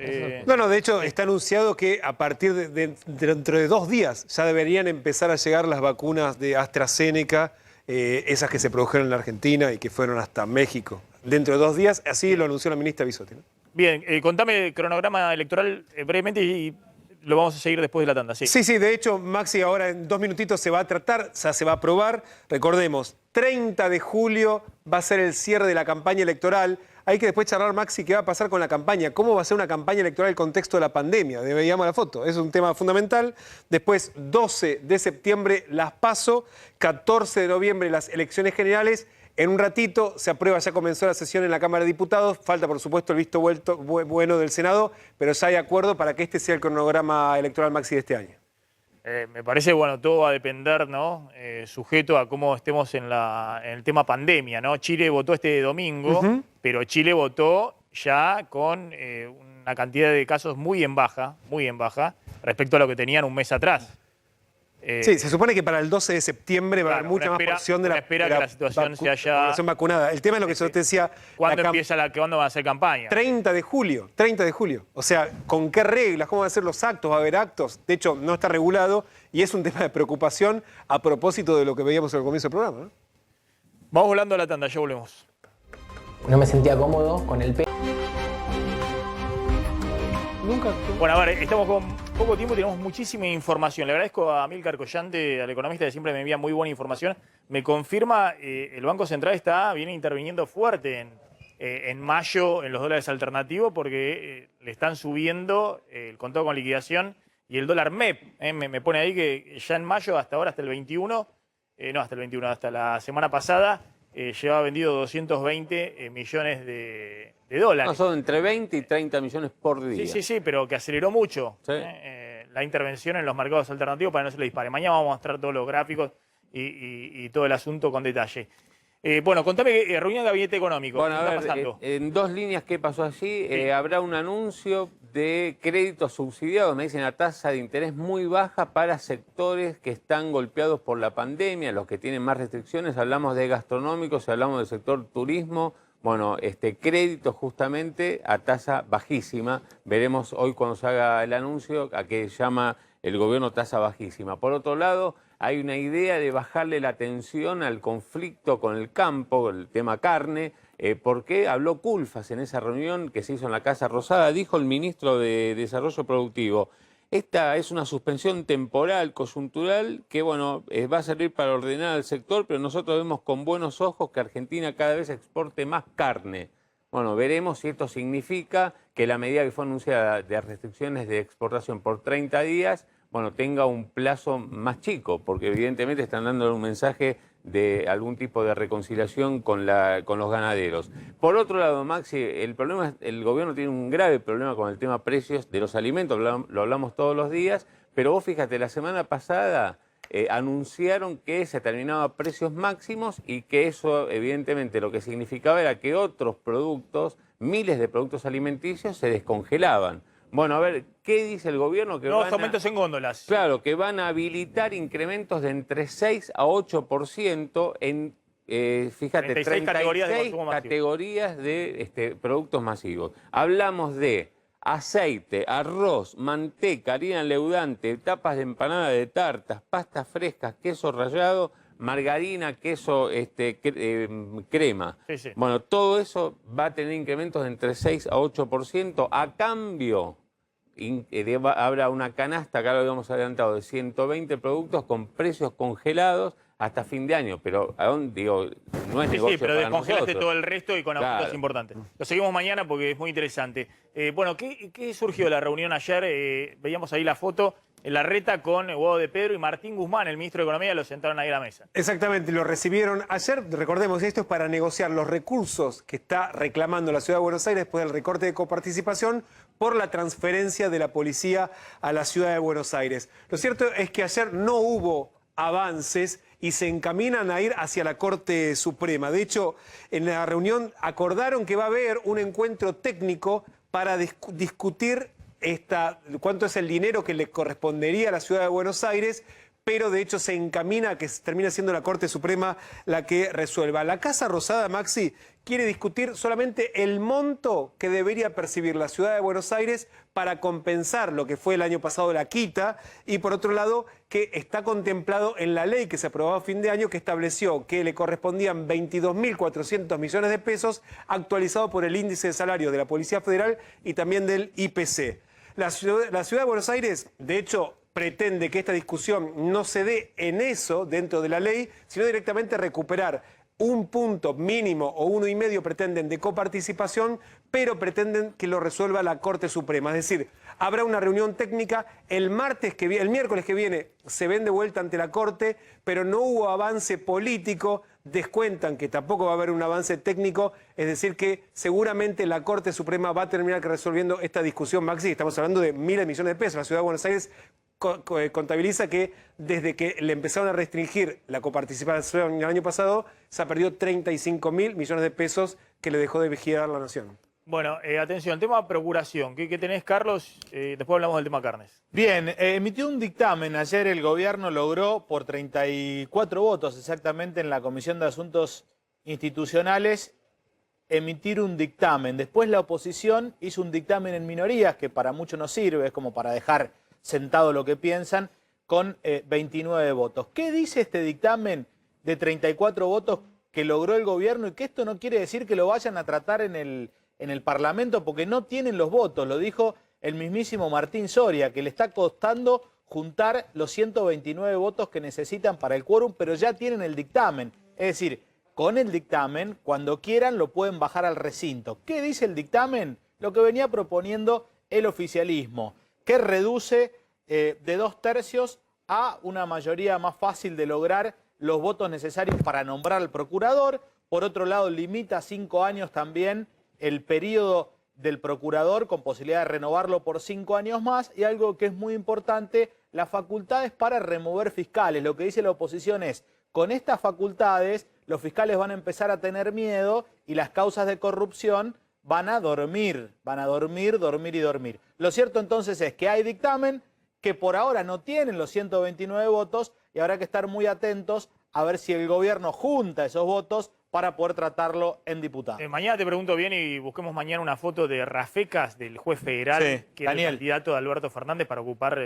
No, de hecho está anunciado que a partir de dentro de 2 días ya deberían empezar a llegar las vacunas de AstraZeneca, esas que se produjeron en la Argentina y que fueron hasta México. Dentro de 2 días, así lo anunció la ministra Bisotti, ¿no? Bien, contame el cronograma electoral brevemente y lo vamos a seguir después de la tanda. Sí, de hecho, Maxi, ahora en 2 minutitos se va a tratar, se va a aprobar. Recordemos, 30 de julio va a ser el cierre de la campaña electoral. Hay que después charlar, Maxi, qué va a pasar con la campaña, cómo va a ser una campaña electoral en el contexto de la pandemia. Veíamos la foto, es un tema fundamental. Después, 12 de septiembre, las PASO, 14 de noviembre, las elecciones generales. En un ratito se aprueba, ya comenzó la sesión en la Cámara de Diputados, falta por supuesto el visto bueno del Senado, pero ya hay acuerdo para que este sea el cronograma electoral, Maxi, de este año. Me parece, bueno, todo va a depender, ¿no? Sujeto a cómo estemos en el tema pandemia, ¿no? Chile votó este domingo, pero Chile votó ya con una cantidad de casos muy en baja, respecto a lo que tenían un mes atrás. Sí, se supone que para el 12 de septiembre va a haber mucha más porción de la situación se haya población vacunada. El tema es lo que yo te decía. ¿Cuándo van a hacer campaña? 30 de julio. O sea, ¿con qué reglas? ¿Cómo van a ser los actos? ¿Va a haber actos? De hecho, no está regulado y es un tema de preocupación a propósito de lo que veíamos al comienzo del programa, ¿no? Vamos volando a la tanda, ya volvemos. No me sentía cómodo con el pelo. Bueno, a ver, estamos con poco tiempo y tenemos muchísima información. Le agradezco a Amílcar Collante, al economista, que siempre me envía muy buena información. Me confirma, el Banco Central viene interviniendo fuerte en mayo en los dólares alternativos porque le están subiendo el contado con liquidación y el dólar MEP. Me pone ahí que ya en mayo, hasta ahora, hasta la semana pasada, llevaba vendido 220 millones de dólares. No, son entre 20 y 30 millones por día. Sí, pero que aceleró mucho sí. La intervención en los mercados alternativos para que no se le dispare. Mañana vamos a mostrar todos los gráficos y todo el asunto con detalle. Bueno, contame, reunión de gabinete económico. Bueno, ¿Qué está pasando? En dos líneas, ¿qué pasó allí? Habrá un anuncio de créditos subsidiados, me dicen, a tasa de interés muy baja para sectores que están golpeados por la pandemia, los que tienen más restricciones. Hablamos de gastronómicos, hablamos del sector turismo. Bueno, crédito justamente a tasa bajísima. Veremos hoy cuando se haga el anuncio a qué llama el gobierno tasa bajísima. Por otro lado, hay una idea de bajarle la tensión al conflicto con el campo, el tema carne, porque habló Culfas en esa reunión que se hizo en la Casa Rosada. Dijo el ministro de Desarrollo Productivo: esta es una suspensión temporal, coyuntural, que bueno, va a servir para ordenar al sector, pero nosotros vemos con buenos ojos que Argentina cada vez exporte más carne. Bueno, veremos si esto significa que la medida que fue anunciada de restricciones de exportación por 30 días, bueno, tenga un plazo más chico, porque evidentemente están dando un mensaje de algún tipo de reconciliación con los ganaderos. Por otro lado, Maxi, el gobierno tiene un grave problema con el tema precios de los alimentos, lo hablamos todos los días, pero vos fíjate, la semana pasada anunciaron que se terminaban a precios máximos y que eso evidentemente lo que significaba era que otros productos, miles de productos alimenticios, se descongelaban. Bueno, a ver, ¿qué dice el gobierno? Nuevos aumentos en góndolas. Claro, que van a habilitar incrementos de entre 6 a 8% en, fíjate, 36 categorías de productos masivos. Hablamos de aceite, arroz, manteca, harina leudante, tapas de empanada de tartas, pastas frescas, queso rallado, margarina, queso, crema. Sí. Bueno, todo eso va a tener incrementos de entre 6 a 8%. A cambio, habrá una canasta, acá lo habíamos adelantado, de 120 productos con precios congelados hasta fin de año. Pero, digo, no es negocio pero para descongelaste nosotros. todo el resto y con aumentos importantes. Lo seguimos mañana porque es muy interesante. Bueno, ¿qué surgió de la reunión ayer? Veíamos ahí la foto. En Larreta con Guado de Pedro y Martín Guzmán, el ministro de Economía, lo sentaron ahí a la mesa. Exactamente, lo recibieron ayer. Recordemos, esto es para negociar los recursos que está reclamando la Ciudad de Buenos Aires después del recorte de coparticipación por la transferencia de la policía a la Ciudad de Buenos Aires. Lo cierto es que ayer no hubo avances y se encaminan a ir hacia la Corte Suprema. De hecho, en la reunión acordaron que va a haber un encuentro técnico para discutir cuánto es el dinero que le correspondería a la Ciudad de Buenos Aires, pero de hecho se encamina a que termine siendo la Corte Suprema la que resuelva. La Casa Rosada, Maxi, quiere discutir solamente el monto que debería percibir la Ciudad de Buenos Aires para compensar lo que fue el año pasado la quita, y por otro lado que está contemplado en la ley que se aprobó a fin de año, que estableció que le correspondían 22.400 millones de pesos, actualizado por el índice de salario de la Policía Federal y también del IPC. La Ciudad de Buenos Aires, de hecho, pretende que esta discusión no se dé en eso, dentro de la ley, sino directamente recuperar un punto mínimo o 1,5 pretenden de coparticipación, pero pretenden que lo resuelva la Corte Suprema. Es decir, habrá una reunión técnica el miércoles que viene se ven de vuelta ante la Corte, pero no hubo avance político. Descuentan que tampoco va a haber un avance técnico, es decir que seguramente la Corte Suprema va a terminar resolviendo esta discusión, Maxi. Estamos hablando de miles de millones de pesos. La Ciudad de Buenos Aires contabiliza que desde que le empezaron a restringir la coparticipación el año pasado, se ha perdido 35.000 millones de pesos que le dejó de vigilar la nación. Bueno, atención, tema procuración. ¿Qué tenés, Carlos? Después hablamos del tema carnes. Bien, emitió un dictamen. Ayer el gobierno logró, por 34 votos exactamente en la Comisión de Asuntos Institucionales, emitir un dictamen. Después la oposición hizo un dictamen en minorías, que para mucho no sirve, es como para dejar sentado lo que piensan, con 29 votos. ¿Qué dice este dictamen de 34 votos que logró el gobierno? Y que esto no quiere decir que lo vayan a tratar en el Parlamento, porque no tienen los votos. Lo dijo el mismísimo Martín Soria, que le está costando juntar los 129 votos que necesitan para el quórum, pero ya tienen el dictamen. Es decir, con el dictamen, cuando quieran, lo pueden bajar al recinto. ¿Qué dice el dictamen? Lo que venía proponiendo el oficialismo, que reduce de 2/3 a una mayoría más fácil de lograr los votos necesarios para nombrar al procurador. Por otro lado, limita a 5 años también el periodo del procurador, con posibilidad de renovarlo por 5 años más. Y algo que es muy importante, las facultades para remover fiscales. Lo que dice la oposición es, con estas facultades, los fiscales van a empezar a tener miedo y las causas de corrupción van a dormir, dormir y dormir. Lo cierto entonces es que hay dictamen, que por ahora no tienen los 129 votos y habrá que estar muy atentos a ver si el gobierno junta esos votos para poder tratarlo en diputados. Mañana te pregunto bien y busquemos mañana una foto de Rafecas, del juez federal, Sí, que es el Daniel. candidato de Alberto Fernández para ocupar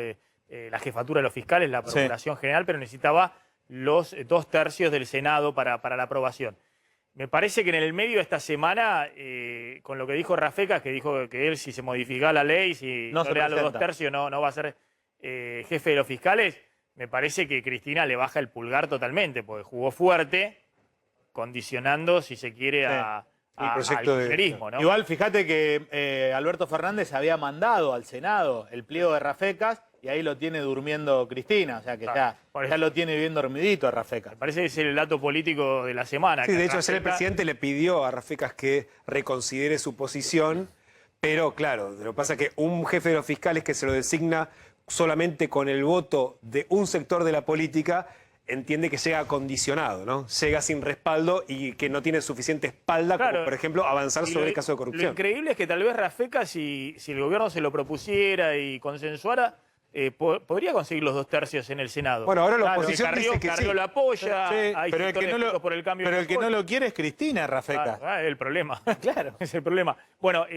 la jefatura de los fiscales, la Procuración General, pero necesitaba los 2/3 del Senado para la aprobación. Me parece que en el medio de esta semana, con lo que dijo Rafecas, que dijo que él, si se modifica la ley, si No no se le da los presenta. 2/3, no va a ser jefe de los fiscales. Me parece que Cristina le baja el pulgar totalmente, porque jugó fuerte, condicionando, si se quiere, al kirchnerismo, ¿no? Igual, fíjate que Alberto Fernández había mandado al Senado el pliego de Rafecas y ahí lo tiene durmiendo Cristina, o sea que ya lo tiene bien dormidito a Rafecas. Me parece que es el dato político de la semana. Sí, que de hecho, ayer el Rafecas- presidente le pidió a Rafecas que reconsidere su posición, pero claro, lo que pasa es que un jefe de los fiscales que se lo designa solamente con el voto de un sector de la política, entiende que llega condicionado, ¿no? Llega sin respaldo y que no tiene suficiente espalda Claro. como, por ejemplo, avanzar Y sobre lo- el caso de Lo corrupción. increíble es que tal vez Rafecas, si el gobierno se lo propusiera y consensuara, podría conseguir los 2/3 en el Senado. Bueno, ahora la Claro, oposición Carrió, dice que Carrió sí. lo apoya, Sí, hay pero el que sectores no lo- Juntos por el cambio. Pero el que no apoya. lo quiere es Cristina, Rafecas. Es el problema. Claro, es el problema. Bueno,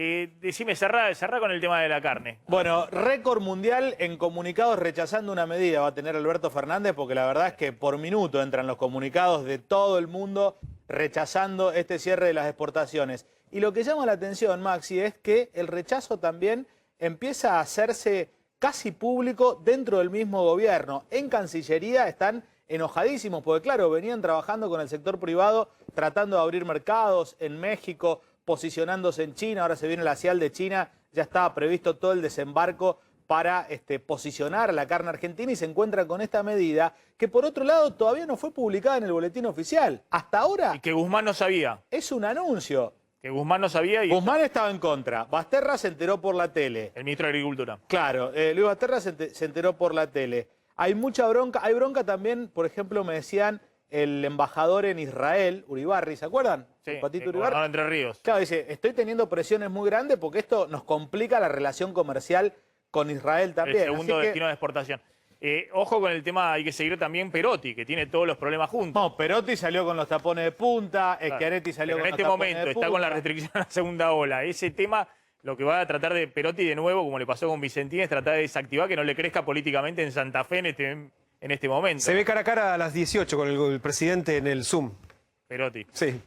decime, cerrá con el tema de la carne. Bueno, récord mundial en comunicados rechazando una medida va a tener Alberto Fernández, porque la verdad es que por minuto entran los comunicados de todo el mundo rechazando este cierre de las exportaciones. Y lo que llama la atención, Maxi, es que el rechazo también empieza a hacerse casi público dentro del mismo gobierno. En Cancillería están enojadísimos, porque claro, venían trabajando con el sector privado, tratando de abrir mercados en México, posicionándose en China, ahora se viene la CIAL de China, ya estaba previsto todo el desembarco para posicionar la carne argentina y se encuentra con esta medida que por otro lado todavía no fue publicada en el boletín oficial. Hasta ahora Y que Guzmán no sabía. es un anuncio. Que Guzmán no sabía y Guzmán estaba en contra, Basterra se enteró por la tele. el ministro de Agricultura. Claro, Luis Basterra se enteró por la tele. Hay mucha bronca, hay bronca también, por ejemplo, me decían el embajador en Israel, Uribarri, ¿se acuerdan? Sí, El Patito el Uribarri. gobernador de Entre Ríos. Claro, dice, estoy teniendo presiones muy grandes porque esto nos complica la relación comercial con Israel también. El segundo Así que- destino de exportación. Ojo con el tema, hay que seguir también Perotti, que tiene todos los problemas juntos. No, Perotti salió con los tapones de punta, Schiaretti salió Pero con en los este tapones momento de está con la punta. restricción a la segunda ola. Ese tema, lo que va a tratar de Perotti de nuevo, como le pasó con Vicentín, es tratar de desactivar que no le crezca políticamente en Santa Fe en este momento. Se ve cara a cara a las 18 con el presidente en el Zoom. Perotti. Sí.